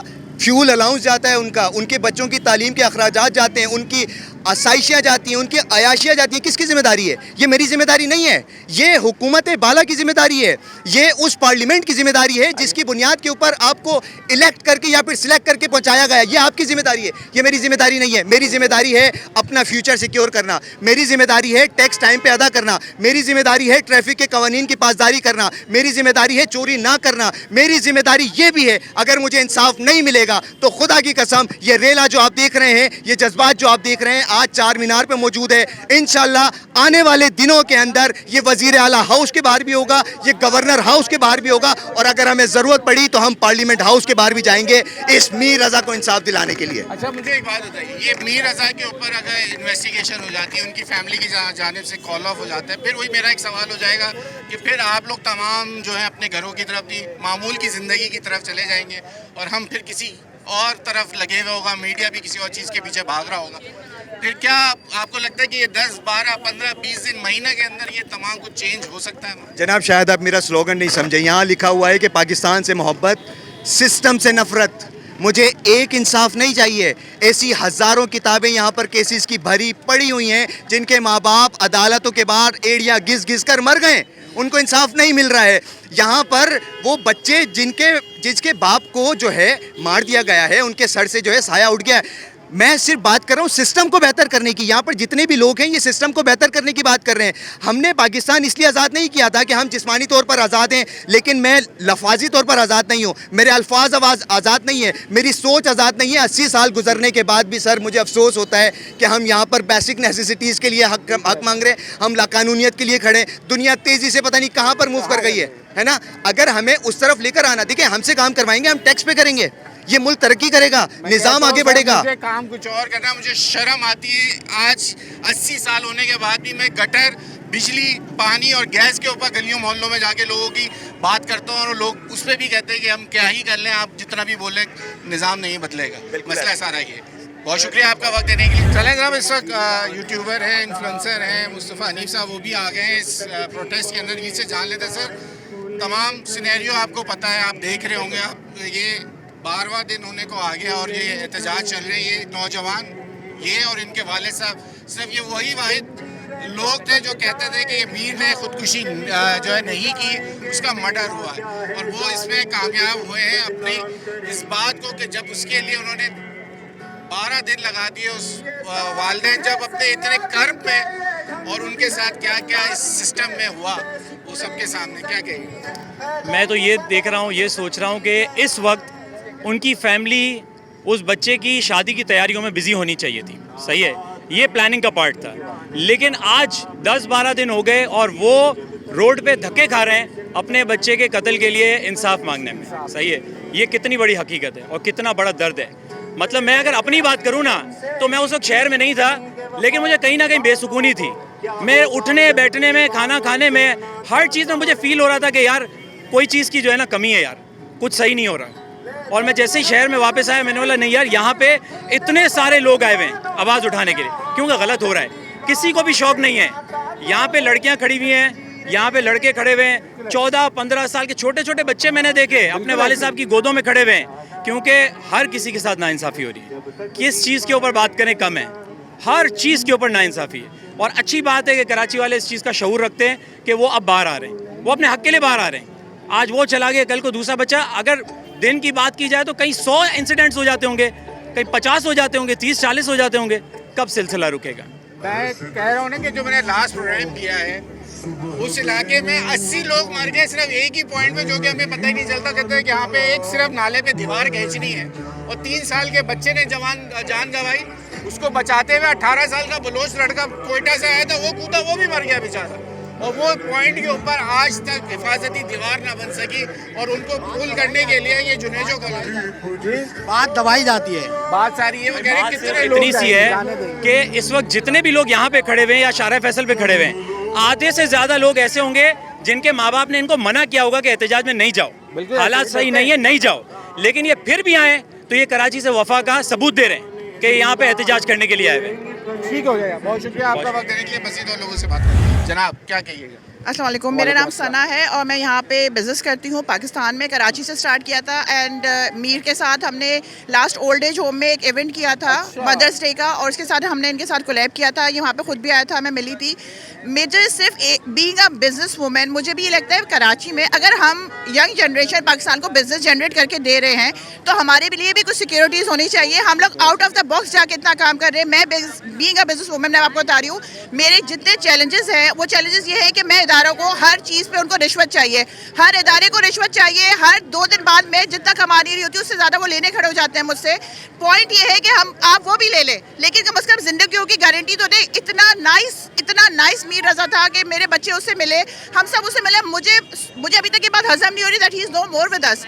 फ्यूल अलाउंस जाता है उनका, उनके बच्चों की तालीम के अखराजात जाते हैं, उनकी आसाइशियाँ जाती हैं, उनकी अयाशियाँ जाती हैं। किसकी ज़िम्मेदारी है? ये मेरी ज़िम्मेदारी नहीं है, ये हुकूमत बाला की ज़िम्मेदारी है, ये उस पार्लियामेंट की ज़िम्मेदारी है जिसकी बुनियाद के ऊपर आपको इलेक्ट करके या फिर सिलेक्ट करके पहुँचाया गया। ये आपकी ज़िम्मेदारी है, ये मेरी ज़िम्मेदारी नहीं है। मेरी ज़िम्मेदारी है अपना फ्यूचर सिक्योर करना, मेरी ज़िम्मेदारी है टैक्स टाइम पर अदा करना, मेरी ज़िम्मेदारी है ट्रैफिक के कवानीन की पासदारी करना, मेरी ज़िम्मेदारी है चोरी ना करना, मेरी ज़िम्मेदारी ये भी है अगर मुझे इंसाफ नहीं मिलेगा तो खुदा की कसम ये रेला जो आप देख रहे हैं, ये जज्बात जो आप देख रहे हैं, आज चार मीनार पे मौजूद है। इंशाल्लाह आने वाले दिनों के अंदर ये वजीर आला हाउस के बाहर भी होगा, ये गवर्नर हाउस के बाहर भी होगा, और अगर हमें ज़रूरत पड़ी तो हम पार्लियामेंट हाउस के बाहर भी जाएंगे इस मीर रज़ा को इंसाफ दिलाने के लिए। अच्छा मुझे एक बात बताइए, ये मीर रज़ा के ऊपर अगर इन्वेस्टिगेशन हो जाती है, उनकी फैमिली की जानिब से कॉल ऑफ हो जाता है, फिर वही मेरा एक सवाल हो जाएगा कि फिर आप लोग तमाम जो है अपने घरों की तरफ भी मामूल की ज़िंदगी की तरफ चले जाएंगे और हम फिर किसी और तरफ लगे हुए होगा, मीडिया भी किसी और चीज़ के पीछे भाग रहा होगा। फिर क्या आपको लगता है कि ये 10, 12, 15, 20 दिन, महीने के अंदर ये तमाम कुछ चेंज हो सकता है? जनाब शायद आप मेरा स्लोगन नहीं समझे, यहाँ लिखा हुआ है कि पाकिस्तान से मोहब्बत, सिस्टम से नफरत। मुझे एक इंसाफ नहीं चाहिए। ऐसी हज़ारों किताबें यहाँ पर केसेस की भरी पड़ी हुई हैं जिनके माँ बाप अदालतों के बाहर एड़ियाँ घिस घिस कर मर गए। उनको इंसाफ नहीं मिल रहा है। यहाँ पर वो बच्चे जिसके बाप को जो है मार दिया गया है, उनके सर से जो है साया उठ गया है। मैं सिर्फ बात कर रहा हूँ सिस्टम को बेहतर करने की। यहाँ पर जितने भी लोग हैं ये सिस्टम को बेहतर करने की बात कर रहे हैं। हमने पाकिस्तान इसलिए आज़ाद नहीं किया था कि हम जिस्मानी तौर पर आज़ाद हैं, लेकिन मैं लफाजी तौर पर आज़ाद नहीं हूँ, मेरे अल्फाज आज़ाद नहीं है, मेरी सोच आज़ाद नहीं है। 80 साल गुजरने के बाद भी सर मुझे अफसोस होता है कि हम यहाँ पर बेसिक नेसेसिटीज़ के लिए हक मांग रहे हैं, हम लाकानूनियत के लिए खड़े। दुनिया तेज़ी से पता नहीं कहाँ पर मूव कर गई है ना। अगर हमें उस तरफ लेकर आना, देखिए हमसे काम करवाएंगे, हम टैक्स पे करेंगे, ये मुल्क तरक्की करेगा, निज़ाम आगे बढ़ेगा। काम कुछ और करना, मुझे शर्म आती है। आज 80 साल होने के बाद भी मैं गटर, बिजली, पानी और गैस के ऊपर गलियों मोहल्लों में जाके लोगों की बात करता हूँ और लोग उस पर भी कहते हैं कि हम क्या ही कर लें, आप जितना भी बोलें निज़ाम नहीं बदलेगा। मसला सारा ये। बहुत शुक्रिया आपका वक्त देने के लिए। चलें जनाब, इस वक्त यूट्यूबर हैं, इन्फ्लुएंसर हैं, मुस्तफ़ा हनीफ साहब, वो भी आ गए हैं इस प्रोटेस्ट के अंदर। इनसे जान लेते सर, तमाम सिनेरियो आपको पता है, आप देख रहे होंगे। आप ये 12वां दिन होने को आ गया और ये एहतजाज चल रहे हैं। ये नौजवान, ये और इनके वाले साहब, सिर्फ ये वही वाहिद लोग थे जो कहते थे कि मीर ने खुदकुशी जो है नहीं की, उसका मर्डर हुआ है, और वो इसमें कामयाब हुए हैं अपनी इस बात को कि जब उसके लिए उन्होंने 12 दिन लगा दिए। उस वालिदैन जब अपने इतने कर्म पे, और उनके साथ क्या क्या इस सिस्टम में हुआ वो सबके सामने, क्या कहेंगे? मैं तो ये देख रहा हूँ, ये सोच रहा हूँ कि इस वक्त उनकी फैमिली उस बच्चे की शादी की तैयारियों में बिजी होनी चाहिए थी। सही है, ये प्लानिंग का पार्ट था। लेकिन आज 10-12 दिन हो गए और वो रोड पे धक्के खा रहे हैं अपने बच्चे के कत्ल के लिए इंसाफ मांगने में। सही है, ये कितनी बड़ी हकीकत है और कितना बड़ा दर्द है। मतलब मैं अगर अपनी बात करूँ ना, तो मैं उस वक्त शहर में नहीं था, लेकिन मुझे कहीं ना कहीं बेसुकूनी थी। मैं उठने बैठने में, खाना खाने में, हर चीज़ में मुझे फील हो रहा था कि यार कोई चीज़ की जो है ना कमी है, यार कुछ सही नहीं हो रहा। और मैं जैसे ही शहर में वापस आया, मैंने बोला नहीं यार, यहाँ पे इतने सारे लोग आए हुए हैं आवाज़ उठाने के लिए, क्योंकि गलत हो रहा है। किसी को भी शौक नहीं है। यहाँ पे लड़कियाँ खड़ी हुई हैं, यहाँ पे लड़के खड़े हुए हैं, 14-15 साल के छोटे छोटे बच्चे मैंने देखे अपने वालिद साहब की गोदों में खड़े हुए हैं, क्योंकि हर किसी के साथ नाइंसाफ़ी हो रही है। किस चीज़ के ऊपर बात करें कम है, हर चीज़ के ऊपर नाइंसाफ़ी है। और अच्छी बात है कि कराची वाले इस चीज़ का शऊर रखते हैं कि वो अब बाहर आ रहे हैं, वो अपने हक़ के लिए बाहर आ रहे हैं। आज वो चला गया, कल को दूसरा बच्चा। अगर दिन की बात की जाए तो कहीं 100 इंसिडेंट्स हो जाते होंगे, कहीं 50 हो जाते होंगे, 30-40 हो जाते होंगे। कब सिलसिला रुकेगा? मैं कह रहा हूँ ना कि जो मैंने लास्ट प्रोग्राम किया है उस इलाके में 80 लोग मर गए सिर्फ एक ही पॉइंट में, जो कि हमें पता ही नहीं चलता। कहते हैं कि यहाँ पे एक सिर्फ नाले पे दीवार खींचनी है, और 3 साल के बच्चे ने जान गंवाई। उसको बचाते हुए 18 साल का बलोच लड़का कोयटा से आया था, वो कूदा, वो भी मर गया बेचारा। और वो पॉइंट के ऊपर आज तक हिफाजती दीवार ना बन सकी, और उनको पुल करने के लिए ये जुनेजो कॉलोनी बात दबाई जाती है। बात सारी है, वो कह रहे हैं कितने लोग इतनी सी है कि इस वक्त जितने भी लोग यहाँ पे खड़े हुए हैं या शारा फैसल पे खड़े हुए हैं, आधे से ज़्यादा लोग ऐसे होंगे जिनके माँ बाप ने इनको मना किया होगा कि एहतजाज में नहीं जाओ, हालात सही नहीं है, नहीं जाओ। लेकिन ये फिर भी आए तो ये कराची से वफा का सबूत दे रहे हैं कि यहाँ पे एहतजाज करने के लिए आए हुए। ठीक हो जाएगा। बहुत शुक्रिया आपका वक्त देने के लिए। मज़ीद और लोगों से बात करें। जनाब क्या कहिएगा? अस्सलाम वालेकुम, मेरा नाम सना है और मैं यहाँ पे बिज़नेस करती हूँ। पाकिस्तान में कराची से स्टार्ट किया था, एंड मीर के साथ हमने लास्ट ओल्ड एज होम में एक इवेंट किया था मदर्स डे का, और उसके साथ हमने इनके साथ कोलैब किया था। ये वहाँ पे खुद भी आया था, मैं मिली थी। मुझे सिर्फ बीइंग अ बिजनेस वूमेन, मुझे भी ये लगता है कराची में अगर हम यंग जनरेशन पाकिस्तान को बिजनेस जनरेट करके दे रहे हैं तो हमारे लिए भी कुछ सिक्योरिटीज़ होनी चाहिए। हम लोग आउट ऑफ द बॉक्स जाके इतना काम कर रहे हैं। मैं बीइंग अ बिजनेस वूमेन मैं आपको बता रही हूँ, मेरे जितने चैलेंजेस हैं वो चैलेंजेस ये है कि मैं इदारों को हर चीज़ पे उनको रिश्वत चाहिए, हर इदारे को रिश्वत चाहिए। हर 2 दिन बाद मैं जितना कमा रही होती हूँ उससे ज़्यादा वो लेने खड़े हो जाते हैं मुझसे। पॉइंट ये है कि आप वो भी ले लें, लेकिन कम से कम ज़िंदगी की गारंटी तो दे। इतना नाइस मीर रज़ा था कि मेरे बच्चे उससे मिले, हम सब उससे मिले। मुझे अभी तक ये बात हजम नहीं हो रही that he is no more with us.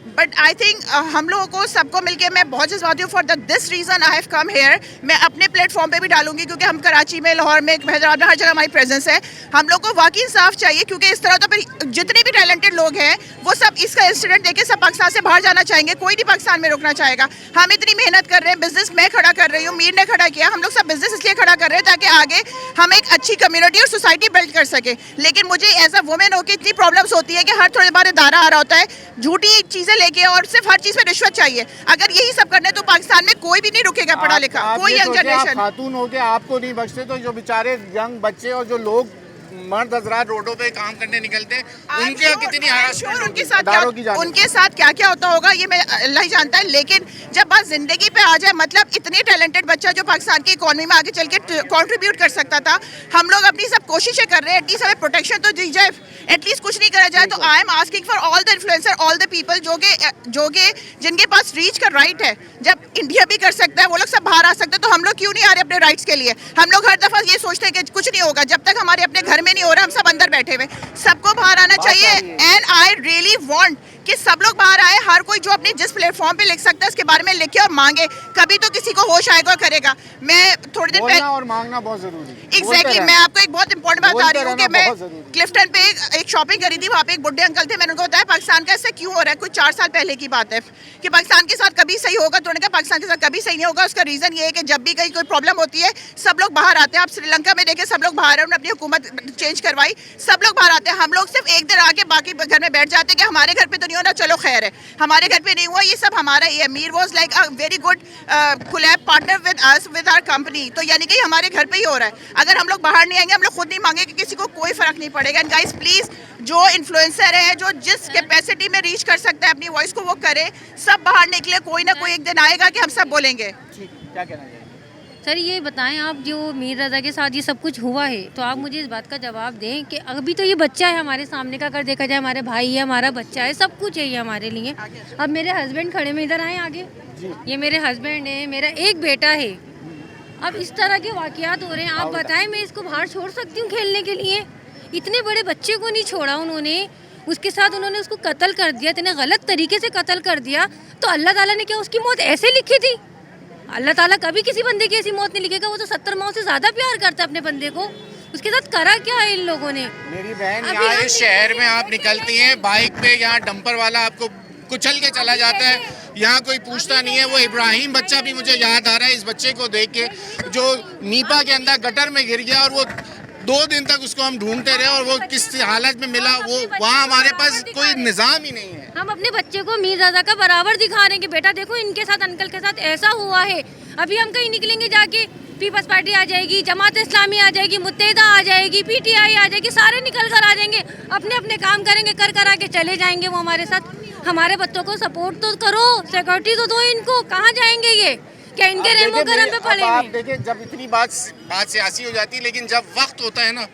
But I think हम लोगों को सबको मिलके मैं बहुत जज्बाती हूँ। For this reason I have come here. मैं अपने प्लेटफॉर्म पे भी डालूंगी, क्योंकि हम कराची में, लाहौर में, हैदराबाद में, हर जगह हमारी प्रेजेंस है। हम लोग को वाकई इंसाफ चाहिए, क्योंकि इस तरह तो फिर जितने भी टैलेंटेड लोग हैं वो सब इसका इंसिडेंट देके सब पाकिस्तान से बाहर जाना चाहेंगे, कोई नहीं पाकिस्तान में रुकना चाहेगा। हम इतनी मेहनत कर रहे हैं, बिजनेस मैं खड़ा कर रही हूँ, मीर ने खड़ा किया, हम लोग सब बिजनेस इसलिए खड़ा कर रहे हैं ताकि आगे हम एक अच्छी कम्युनिटी और सोसाइटी बिल्ड कर सके। लेकिन मुझे एज अ वुमेन होकर इतनी प्रॉब्लम्स होती है कि हर थोड़ी बार इदारा आ रहा होता है झूठी चीज़ें लेके, और सिर्फ हर चीज़ पे रिश्वत चाहिए। अगर यही सब करने तो पाकिस्तान में कोई भी नहीं रुकेगा पढ़ा लिखा, कोई यंग जनरेशन। खातून हो के आपको नहीं बख्शते तो जो बेचारे यंग बच्चे और जो लोग मर्द हजरात रोडों पे काम करने निकलते हैं, उनके कितनी harassment उनके होगी। साथ उनके साथ क्या क्या होता होगा ये मैं अल्लाह ही जानता है। लेकिन जब बात जिंदगी पे आ जाए, मतलब इतनी टैलेंटेड बच्चा जो पाकिस्तान की इकोनॉमी में आगे चल के कंट्रीब्यूट कर सकता था, हम लोग अपनी सब कोशिशें कर रहे हैं, एटलीस्ट हमें प्रोटेक्शन तो दी जाए, एटलीस्ट कुछ नहीं करा जाए। तो I am asking for all the influencer, all the people जो कि जिनके पास रीच का राइट है, जब इंडिया भी कर सकता है, वो लोग सब बाहर आ सकते हैं, तो हम लोग क्यों नहीं आ रहे अपने राइट्स के लिए? हम लोग हर दफा ये सोचते हैं कि कुछ नहीं होगा, जब तक हमारे अपने घर में नहीं हो रहा, हम सब अंदर बैठे हुए। सबको बाहर आना चाहिए एंड आई रियली वांट कि सब लोग बाहर आए। हर कोई जो अपने जिस प्लेटफॉर्म पे लिख सकता है उसके बारे में लिखे और मांगे, कभी तो किसी को होश आएगा करेगा। मैं थोड़ी देर पहले और मांगना बहुत जरूरी है। एग्जैक्टली मैं आपको एक बहुत इंपॉर्टेंट बात बता रही हूँ कि मैं क्लिफ्टन पे एक शॉपिंग करी थी, वहाँ पे एक बुढ़े अंकल थे, मैंने उनको बताया पाकिस्तान का ऐसा क्यों हो रहा है। कुछ 4 साल पहले की बात है कि पाकिस्तान के साथ कभी सही होगा, तो उन्होंने कहा पाकिस्तान के साथ कभी सही नहीं होगा। उसका रीज़न ये है कि जब भी कहीं कोई प्रॉब्लम होती है सब लोग बाहर आते हैं। आप श्रीलंका में देखें, सब लोग बाहर हैं, उन्होंने अपनी हुकूमत चेंज करवाई, सब लोग बाहर आते हैं। हम लोग सिर्फ एक दिन आके बाकी घर में बैठ जाते हैं कि हमारे घर पे तो नहीं होना, चलो खैर है, हमारे घर पे नहीं हुआ, ये सब हमारा ही है। Mir was like a very good collab partner with us, with our company. तो यानी कि हमारे घर पे ही हो रहा है। अगर हम लोग बाहर नहीं आएंगे, हम लोग खुद नहीं मांगेंगे, किसी को कोई फर्क नहीं पड़ेगा। एंड गाइस प्लीज, जो इन्फ्लुएंसर है, जो जिस कैपेसिटी में रीच कर सकता है अपनी वॉइस को, वो करे। सब बाहर निकले, कोई ना कोई एक दिन आएगा कि हम सब बोलेंगे। क्या कहना चाहिए सर? ये बताएं आप, जो मीर रज़ा के साथ ये सब कुछ हुआ है, तो आप मुझे इस बात का जवाब दें कि अभी तो ये बच्चा है हमारे सामने का, अगर देखा जाए हमारे भाई है, हमारा बच्चा है, सब कुछ है ये हमारे लिए। अब मेरे हस्बैंड खड़े में, इधर आए आगे, ये मेरे हस्बैंड है, मेरा एक बेटा है। अब इस तरह के वाक़यात हो रहे हैं, आप बताएं मैं इसको बाहर छोड़ सकती हूँ खेलने के लिए? इतने बड़े बच्चे को नहीं छोड़ा उन्होंने, उसके साथ उन्होंने उसको कत्ल कर दिया, इतने गलत तरीके से कत्ल कर दिया। तो अल्लाह ताला ने क्या उसकी मौत ऐसे लिखी थी? अल्लाह ताला कभी किसी बंदे की ऐसी मौत नहीं लिखेगा। वो तो 70 मौत से ज़्यादा प्यार करता है अपने बंदे को। उसके साथ करा क्या है इन लोगों ने? मेरी बहन, यहाँ इस शहर में आप निकलती हैं बाइक पे, यहाँ डंपर वाला आपको कुचल के चला जाता है, यहाँ कोई पूछता नहीं है। वो इब्राहिम बच्चा भी मुझे याद आ रहा है इस बच्चे को देख के, जो नीपा के अंदर गटर में गिर गया और वो 2 दिन तक उसको हम ढूंढते रहे और वो किस हालत में मिला, वो वहाँ हमारे पास कोई निज़ाम ही नहीं है। हम अपने बच्चे को मीर रज़ा का बराबर दिखा रहे हैं कि बेटा देखो इनके साथ, अंकल के साथ ऐसा हुआ है। अभी हम कहीं निकलेंगे जाके, पीपल्स पार्टी आ जाएगी, जमात इस्लामी आ जाएगी, मुत्तहिदा आ जाएगी, पीटीआई आ जाएगी, सारे निकल कर आ जाएंगे, अपने अपने काम करेंगे, कर करा के चले जाएंगे वो हमारे साथ। हमारे बच्चों को सपोर्ट तो करो, सिक्योरिटी तो दो इनको। कहाँ जाएंगे ये? क्या इनके रेमो करम पे पड़े? आप देखिए, जब इतनी बात सियासी हो जाती है, लेकिन जब वक्त होता है ना,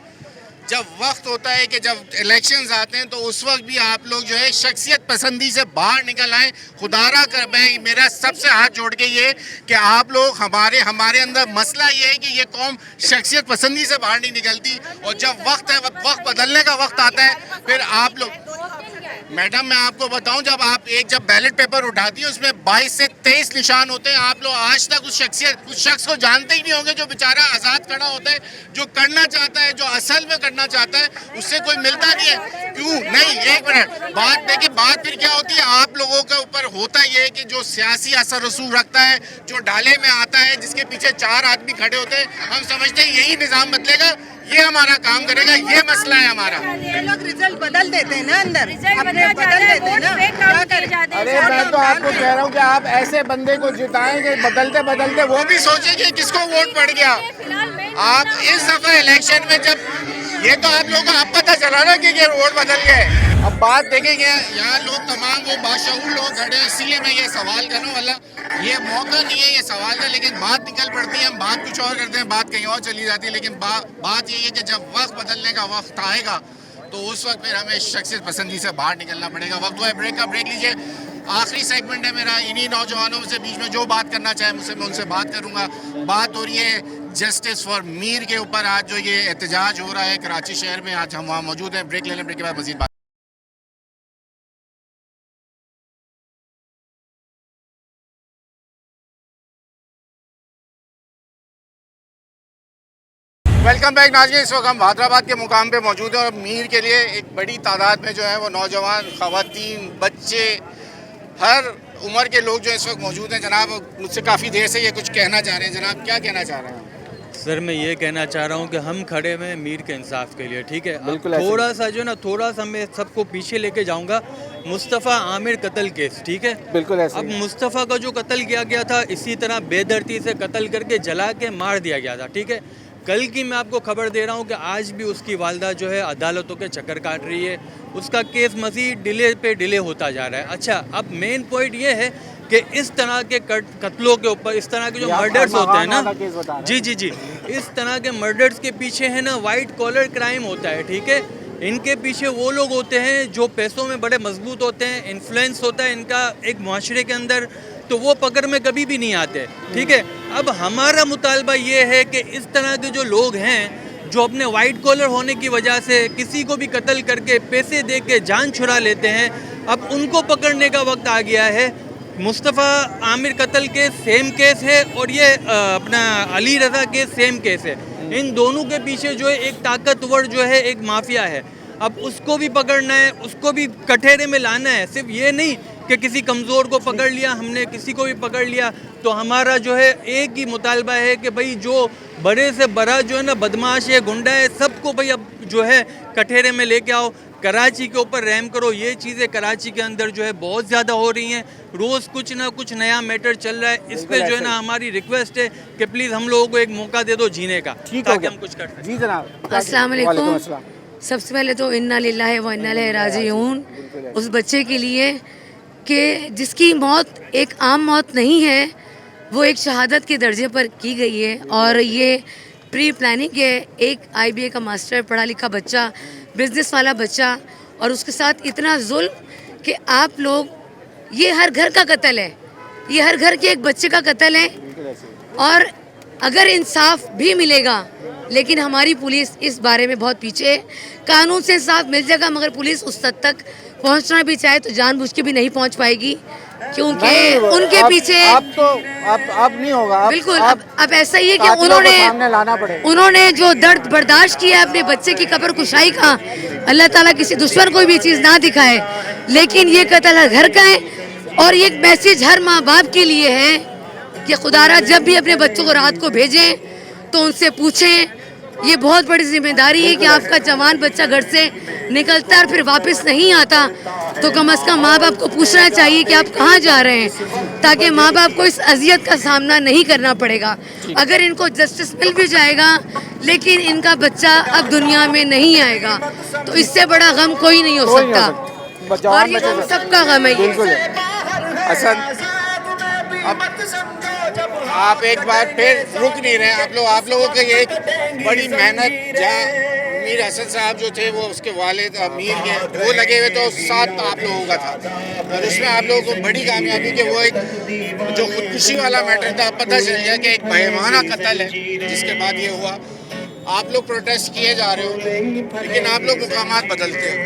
जब वक्त होता है कि जब इलेक्शंस आते हैं, तो उस वक्त भी आप लोग जो है शख्सियत पसंदी से बाहर निकल आए। खुदारा कर मैं मेरा सबसे हाथ जोड़ के ये कि आप लोग हमारे अंदर मसला ये है कि ये कौम शख्सियत पसंदी से बाहर नहीं निकलती, और जब वक्त है, वक्त बदलने का वक्त आता है, फिर आप लोग, मैडम मैं आपको बताऊं, जब बैलेट पेपर उठाती है उसमें 22 से 23 निशान होते हैं। आप लोग आज तक उस शख्स को जानते ही नहीं होंगे जो बेचारा आज़ाद खड़ा होता है, जो करना चाहता है, जो असल में करना चाहता है, उससे कोई मिलता नहीं है। क्यों नहीं? एक मिनट, बात देखिए, बात फिर क्या होती है, आप लोगों के ऊपर होता ये है कि जो सियासी असर रसूख रखता है, जो डाले में आता है, जिसके पीछे 4 आदमी खड़े होते हैं, हम समझते हैं यही निज़ाम बदलेगा, ये हमारा काम करेगा, ये मसला है हमारा। ये लोग रिजल्ट बदल देते हैं ना, अंदर अपने बदल देते हैं ना, क्या करें? अरे मैं तो आपको कह रहा हूँ कि आप ऐसे बंदे को जिताएंगे, बदलते बदलते वो भी सोचेंगे किसको वोट पड़ गया। आप इस दफा इलेक्शन में जब ये तो आप लोगों को अब पता चला ना कि ये वोट बदल गए। अब बात देखेंगे, यहाँ लोग तमाम वो बाशऊर लोग खड़े हैं, इसीलिए मैं ये सवाल कर रहा हूँ। अल्लाह, ये मौका नहीं है ये सवाल का, लेकिन बात निकल पड़ती है, हम बात कुछ और करते हैं, बात कहीं और चली जाती है। लेकिन बात यही है कि जब वक्त बदलने का वक्त आएगा, तो उस वक्त फिर हमें शख्सियत पसंदी से बाहर निकलना पड़ेगा। वक्त हुआ है ब्रेक का, ब्रेक लीजिए। आखिरी सेगमेंट है मेरा, इन्हीं नौजवानों से बीच में जो बात करना चाहे मुझसे, मैं उनसे बात करूँगा। बात हो रही है जस्टिस फॉर मीर के ऊपर। आज जो ये एहतजाज हो रहा है कराची शहर में, आज हम वहाँ मौजूद हैं। ब्रेक ले लें, ब्रेक के बाद मज़ीद बात। वेलकम बैक नाज़रीन। इस वक्त हम हैदराबाद के मुकाम पे मौजूद हैं और मीर के लिए एक बड़ी तादाद में जो है वो नौजवान, ख़वातीन, बच्चे, हर उम्र के लोग जो इस वक्त मौजूद हैं। जनाब मुझसे काफ़ी देर से ये कुछ कहना चाह रहे हैं, जनाब क्या कहना चाह रहे हैं? सर मैं ये कहना चाह रहा हूँ कि हम खड़े हैं मीर के इंसाफ के लिए, ठीक है। बिल्कुल थोड़ा सा जो ना, थोड़ा सा मैं सबको पीछे लेके जाऊँगा। मुस्तफ़ा आमिर कत्ल केस, ठीक है, बिल्कुल ऐसे। अब मुस्तफ़ा का जो कत्ल किया गया था, इसी तरह बेदर्दी से कत्ल करके जला के मार दिया गया था, ठीक है। कल की मैं आपको खबर दे रहा हूँ कि आज भी उसकी वालदा जो है अदालतों के चक्कर काट रही है, उसका केस मज़ीद डिले पे डिले होता जा रहा है। अच्छा, अब मेन पॉइंट ये है कि इस तरह के कत्लों के ऊपर, इस तरह के जो मर्डर्स होते हैं ना, जी, इस तरह के मर्डर्स के पीछे है ना वाइट कॉलर क्राइम होता है, ठीक है। इनके पीछे वो लोग होते हैं जो पैसों में बड़े मजबूत होते हैं, इन्फ्लुएंस होता है इनका एक माशरे के अंदर, तो वो पकड़ में कभी भी नहीं आते, ठीक है। अब हमारा मुतालबा ये है कि इस तरह के जो लोग हैं जो अपने वाइट कॉलर होने की वजह से किसी को भी कत्ल करके पैसे दे के जान छुड़ा लेते हैं, अब उनको पकड़ने का वक्त आ गया है। मुस्तफ़ा आमिर कत्ल के सेम केस है और ये अपना अली रज़ा के सेम केस है। इन दोनों के पीछे जो है एक ताकतवर जो है एक माफिया है, अब उसको भी पकड़ना है, उसको भी कठेरे में लाना है। सिर्फ ये नहीं कि किसी कमज़ोर को पकड़ लिया हमने, किसी को भी पकड़ लिया, तो हमारा जो है एक ही मुतालबा है कि भाई जो बड़े से बड़ा जो है ना बदमाश है, गुंडा है, सबको भाई अब जो है कठेरे में लेके आओ, कराची के ऊपर रहम करो। ये चीज़ें कराची के अंदर जो है बहुत ज़्यादा हो रही हैं, रोज़ कुछ ना कुछ नया मैटर चल रहा है। इस पर जो है ना हमारी रिक्वेस्ट है कि प्लीज़ हम लोगों को एक मौका दे दो जीने का, ताकि हम कुछ कर सकें। जी जनाब। अस्सलाम वालेकुम। सबसे पहले तो इन्ना लिल्लाहि व इन्ना इलैहि राजिऊन उस बच्चे के लिए कि जिसकी मौत एक आम मौत नहीं है, वो एक शहादत के दर्जे पर की गई है। और ये प्री प्लानिंग है, एक IBA का मास्टर पढ़ा लिखा बच्चा, बिजनेस वाला बच्चा, और उसके साथ इतना जुल्म कि आप लोग, ये हर घर का कत्ल है, ये हर घर के एक बच्चे का कत्ल है। और अगर इंसाफ भी मिलेगा, लेकिन हमारी पुलिस इस बारे में बहुत पीछे है। कानून से इंसाफ मिल जाएगा, मगर पुलिस उस हद तक पहुंचना भी चाहे तो जानबूझ के भी नहीं पहुंच पाएगी, क्योंकि उनके पीछे अब नहीं होगा। बिल्कुल अब ऐसा ही है कि उन्होंने जो दर्द बर्दाश्त किया है अपने बच्चे की कब्र कुशाई का, अल्लाह ताला किसी दुश्मन को भी चीज़ ना दिखाए, लेकिन ये कत्ल हर घर का है। और ये मैसेज हर माँ बाप के लिए है कि खुदारा जब भी अपने बच्चों को रात को भेजें तो उनसे पूछें। ये बहुत बड़ी जिम्मेदारी है कि आपका जवान बच्चा घर से निकलता है और फिर वापस नहीं आता, तो कम से कम माँ बाप को पूछना चाहिए कि आप कहाँ जा रहे हैं, ताकि माँ बाप को इस अजियत का सामना नहीं करना पड़ेगा। अगर इनको जस्टिस मिल भी जाएगा, लेकिन इनका बच्चा अब दुनिया में नहीं आएगा, तो इससे बड़ा गम कोई नहीं हो सकता। और ये हम सबका गम है। आप एक बार फिर रुक नहीं रहे, आप लोगों की एक बड़ी मेहनत, जहाँ मीर हसन साहब जो थे वो उसके वालिद अमीर के वो लगे हुए, तो साथ आप लोगों का था, और उसमें आप लोगों को बड़ी कामयाबी कि वो एक जो खुदकुशी वाला मैटर था, पता चल गया कि एक बेईमाना कत्ल है, जिसके बाद ये हुआ। आप लोग प्रोटेस्ट किए जा रहे हो, लेकिन आप लोग मुकामात बदलते हो।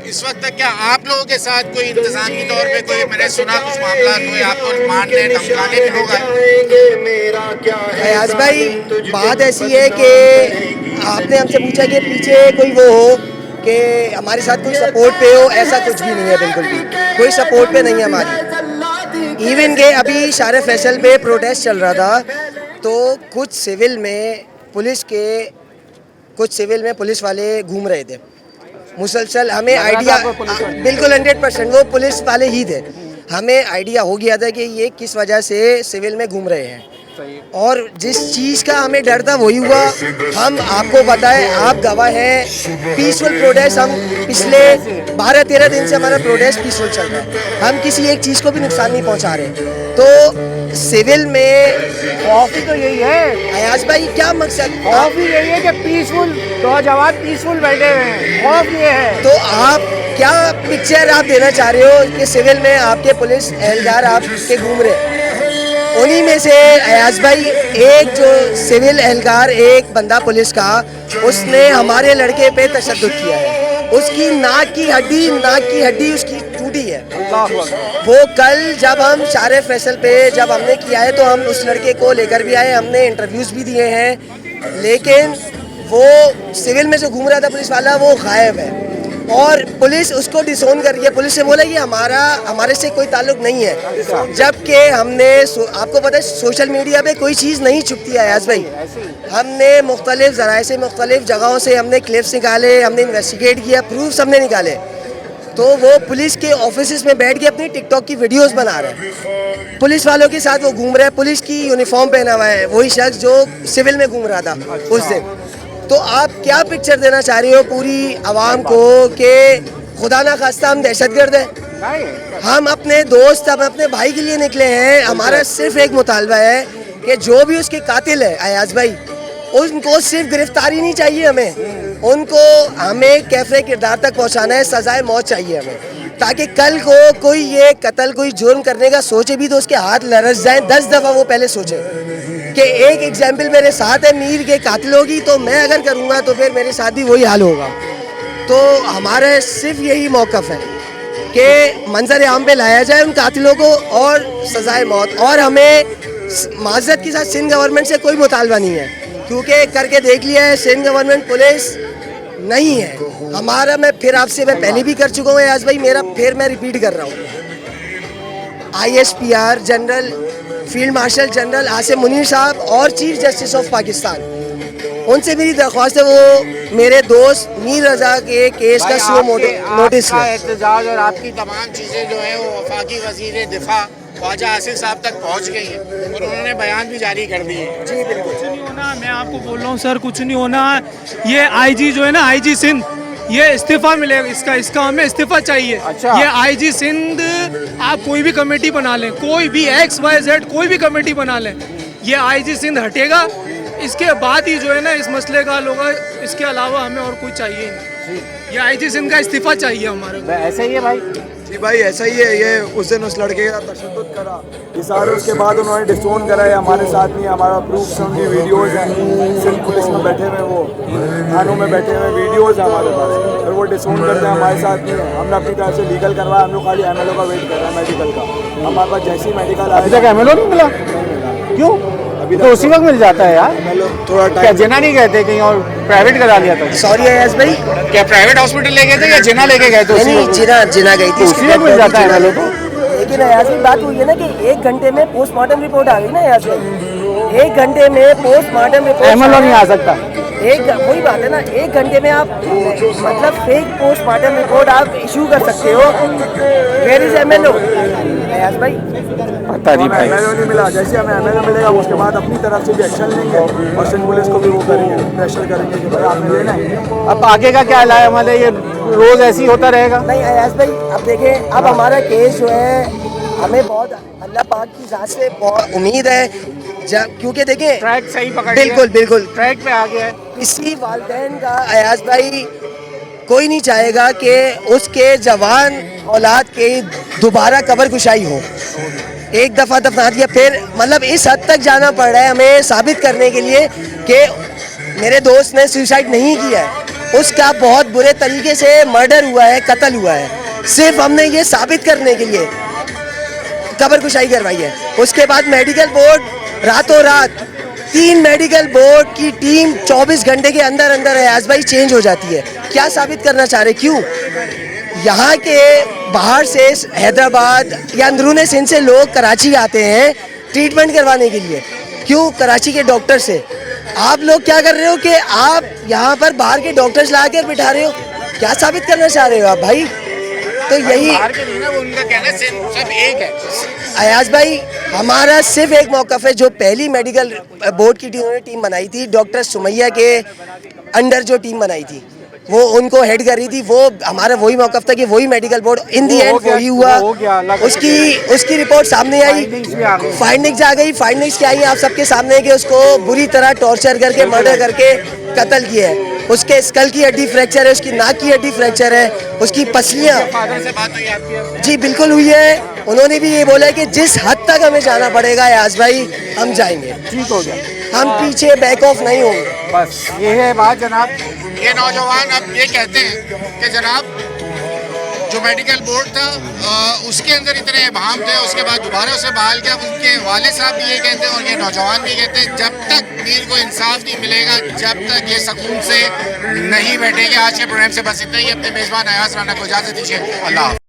इस वक्त तक क्या आप लोगों के साथ कोई इंतजामी तौर पे कोई, मैंने सुना कुछ मामला हुए, आपको मारने धमकाने भी लोग आए? अयाज भाई, बात ऐसी है कि आपने हमसे पूछा कि पीछे कोई वो हो कि हमारे साथ कोई सपोर्ट पे हो, ऐसा कुछ भी नहीं है, बिल्कुल भी कोई सपोर्ट पे नहीं है हमारी। इवन के अभी शारे फैसल पे प्रोटेस्ट चल रहा था, तो कुछ सिविल में पुलिस वाले घूम रहे थे मुसलसल। हमें आइडिया बिल्कुल 100% वो पुलिस वाले ही थे। हमें आइडिया हो गया था कि ये किस वजह से सिविल में घूम रहे हैं, और जिस चीज़ का हमें डर था वही हुआ। हम आपको बताएं, आप गवाह हैं, पीसफुल प्रोटेस्ट, हम पिछले 12-13 दिन से हमारा प्रोटेस्ट पीसफुल चल रहा है, हम किसी एक चीज़ को भी नुकसान नहीं पहुंचा रहे। तो सिविल में खौफ ही तो यही है अयाज भाई, क्या मकसद? खौफ ही यही है कि पीसफुल नौजवान पीसफुल बैठे हुए हैं, खौफ ये है। तो आप क्या पिक्चर आप देना चाह रहे हो कि सिविल में आपके पुलिस एहलकार आपके घूम रहे? उन्हीं में से अयाज भाई एक जो सिविल एहलकार, एक बंदा पुलिस का, उसने हमारे लड़के पे तशद्दुद किया है, उसकी नाक की हड्डी उसकी टूटी है। वो कल जब हम शारे फैसल पे जब हमने किया है, तो हम उस लड़के को लेकर भी आए, हमने इंटरव्यूज़ भी दिए हैं, लेकिन वो सिविल में जो घूम रहा था पुलिस वाला, वो गायब है। और पुलिस उसको डिसोन कर रही है। पुलिस से बोला कि हमारे से कोई ताल्लुक नहीं है, जबकि हमने आपको पता है सोशल मीडिया पे कोई चीज़ नहीं छुपती है अयाज भाई। हमने मुख्तलिफ ज़राए से, मुख्तलिफ जगहों से हमने क्लिप्स निकाले, हमने इन्वेस्टिगेट किया, प्रूफ्स हमने निकाले। तो वो पुलिस के ऑफिस में बैठ के अपनी टिकटॉक की वीडियोस बना रहे हैं, पुलिस वालों के साथ वो घूम रहे हैं, पुलिस की यूनिफॉर्म पहना हुआ है वही शख्स जो सिविल में घूम रहा था उस दिन। तो आप क्या पिक्चर देना चाह रही हो पूरी आवाम को कि खुदा ना खास्ता हम दहशतगर्द हैं? हम अपने दोस्त, हम अपने भाई के लिए निकले हैं। हमारा सिर्फ एक मुतालबा है कि जो भी उसके कातिल है अयाज भाई, उनको सिर्फ गिरफ्तारी नहीं चाहिए हमें कैफरे किरदार तक पहुंचाना है, सजाए मौत चाहिए हमें, ताकि कल को कोई ये कत्ल, कोई जुर्म करने का सोचे भी तो उसके हाथ लरस जाए 10 दफ़ा वो पहले सोचे कि एक एग्जाम्पल मेरे साथ है, मीर के कातिल होगी तो मैं अगर करूँगा तो फिर मेरे साथ भी वही हाल होगा। तो हमारा सिर्फ यही मौक़िफ़ है कि मंजर आम पे लाया जाए उन कातिलों को और सजाए मौत। और हमें माज़रत के साथ सिंध गवर्नमेंट से कोई मुतालबा नहीं है, क्योंकि करके देख लिया है सिंध गवर्नमेंट पुलिस नहीं है हमारा। मैं फिर आपसे मैं पहले भी कर चुका हूँ अयाज भाई, मैं रिपीट कर रहा हूँ। ISPR general field marshal general Asim Munir साहब और चीफ जस्टिस ऑफ पाकिस्तान, उनसे मेरी दरख्वास्त है वो मेरे दोस्त मीर रजा के केस का स्लो नोटिस लें। एहतजाज और आपकी तमाम चीज़ें जो है वो वफाकी वज़ीर दिफा ख्वाजा आसिफ साहब तक पहुंच गई हैं और उन्होंने बयान भी जारी कर दिए। जी बिल्कुल, कुछ नहीं होना, मैं आपको बोल रहा हूँ सर, कुछ नहीं होना। ये IG जो है ना, IG सिंध, ये इस्तीफा मिलेगा, इसका हमें इस्तीफा चाहिए। अच्छा। ये IG सिंध, आप कोई भी कमेटी बना लें, कोई भी XYZ कोई भी कमेटी बना लें, ये IG सिंध हटेगा, इसके बाद ही जो है ना इस मसले का हल होगा। इसके अलावा हमें और कोई चाहिए नहीं। ये IG सिंध का इस्तीफा चाहिए हमारे को। ऐसा ही है भाई? जी भाई ऐसा ही है। ये उस दिन उस लड़के का तशद्दुद करा, ये सारे उसके बाद उन्होंने डिसोन करा है, हमारे साथ नहीं, हमारा प्रूफ उनकी वीडियोस हैं, सिंध पुलिस में बैठे हुए, वो थानों में बैठे हुए वीडियोस हैं हमारे पास, और वो डिसोन करते हैं, हमारे साथ नहीं है। हमने अपनी तरफ से लीगल करवाया, हम लोग खाली MLO का वेट कर रहे हैं मेडिकल का। हमारे पास जैसी मेडिकल आया, अभी तक MLO नहीं मिला? क्यों? अभी तो उसी वक्त मिल जाता है यार। थोड़ा क्या जिना नहीं गए थे कहीं और प्राइवेट करा लिया था? सॉरी अयाज भाई, क्या प्राइवेट हॉस्पिटल ले गए थे या जिना लेके गए थे? नहीं, जिना गई थी, उसी वक्त मिल जाता है MLO को। लेकिन अयाज भाई बात हुई है ना कि 1 घंटे में पोस्टमार्टम रिपोर्ट आ गई ना अयाज भाई, 1 घंटे में पोस्टमार्टम रिपोर्ट MLO नहीं आ सकता। वही बात है ना, 1 घंटे में आप मतलब फेक पोस्टमार्टम रिपोर्ट आप इशू कर सकते हो। वेयर इज MLO अयाज भाई? पता नहीं भाई, MLO नहीं मिला। जैसे हमें MLO मिलेगा उसके बाद अपनी तरफ से भी एक्शन लेंगे और सिंध पुलिस को भी वो करेंगे, प्रेशर करेंगे कि भाई आपने लेना है। अब आगे का क्या लाया हमारे, ये रोज ऐसे ही होता रहेगा? नहीं अयाज भाई, अब देखें, अब हमारा केस जो है हमें बहुत अल्लाह पाक की ज़ात से बहुत उम्मीद है, क्योंकि देखें ट्रैक सही पकड़ बिल्कुल ट्रैक पे आ गया है। इसी वालिदैन का अयाज भाई कोई नहीं चाहेगा कि उसके जवान औलाद के दोबारा कब्र कुशाई हो। एक दफ़ा दफना दिया, फिर मतलब इस हद तक जाना पड़ रहा है हमें साबित करने के लिए कि मेरे दोस्त ने सुसाइड नहीं किया है, उसका बहुत बुरे तरीके से मर्डर हुआ है, कत्ल हुआ है। सिर्फ हमने ये साबित करने के लिए कब्र कुशाई करवाई है। उसके बाद मेडिकल बोर्ड रातों रात 3 मेडिकल बोर्ड की टीम 24 घंटे के अंदर अंदर अयाज भाई चेंज हो जाती है। क्या साबित करना चाह रहे? क्यों यहाँ के बाहर से हैदराबाद या अंदरूनी सिंध से लोग कराची आते हैं ट्रीटमेंट करवाने के लिए? क्यों? कराची के डॉक्टर से। आप लोग क्या कर रहे हो कि आप यहाँ पर बाहर के डॉक्टर्स ला कर बिठा रहे हो? क्या साबित करना चाह रहे हो आप भाई? तो यही उनका कहना सब एक है अयाज भाई, हमारा सिर्फ एक मौक़िफ़ है। जो पहली मेडिकल बोर्ड की टीम बनाई थी, डॉक्टर सुमैया के अंडर जो टीम बनाई थी, वो उनको हेड कर रही थी, वो हमारा वही मौक़िफ़ था कि वही medical board in the and वही हुआ। उसकी रिपोर्ट सामने आई, फाइंडिंग्स आ गई। फाइंडिंग्स क्या आई आप सबके सामने कि उसको बुरी तरह टॉर्चर करके, मर्डर करके कत्ल किया है। उसके स्कल की हड्डी फ्रैक्चर है, उसकी नाक की हड्डी फ्रैक्चर है, उसकी पसलियाँ। फादर से बात हुई आपकी? जी बिल्कुल हुई है। उन्होंने भी ये बोला है कि जिस हद तक हमें जाना पड़ेगा अयाज भाई हम जाएंगे। ठीक हो गया, हम पीछे बैक ऑफ नहीं होंगे। बस ये है बात जनाब। ये नौजवान अब ये कहते हैं कि जनाब जो मेडिकल बोर्ड था उसके अंदर इतने इबाम थे, उसके बाद दोबारा उसे बहाल किया। उनके वाले साहब भी ये कहते हैं और ये नौजवान भी कहते हैं जब तक मीर को इंसाफ नहीं मिलेगा, जब तक ये सुकून से नहीं बैठेंगे। आज के प्रोग्राम से बस इतना ही। अपने मेज़बान अयाज राना को इजाज़त दीजिए। अल्लाह।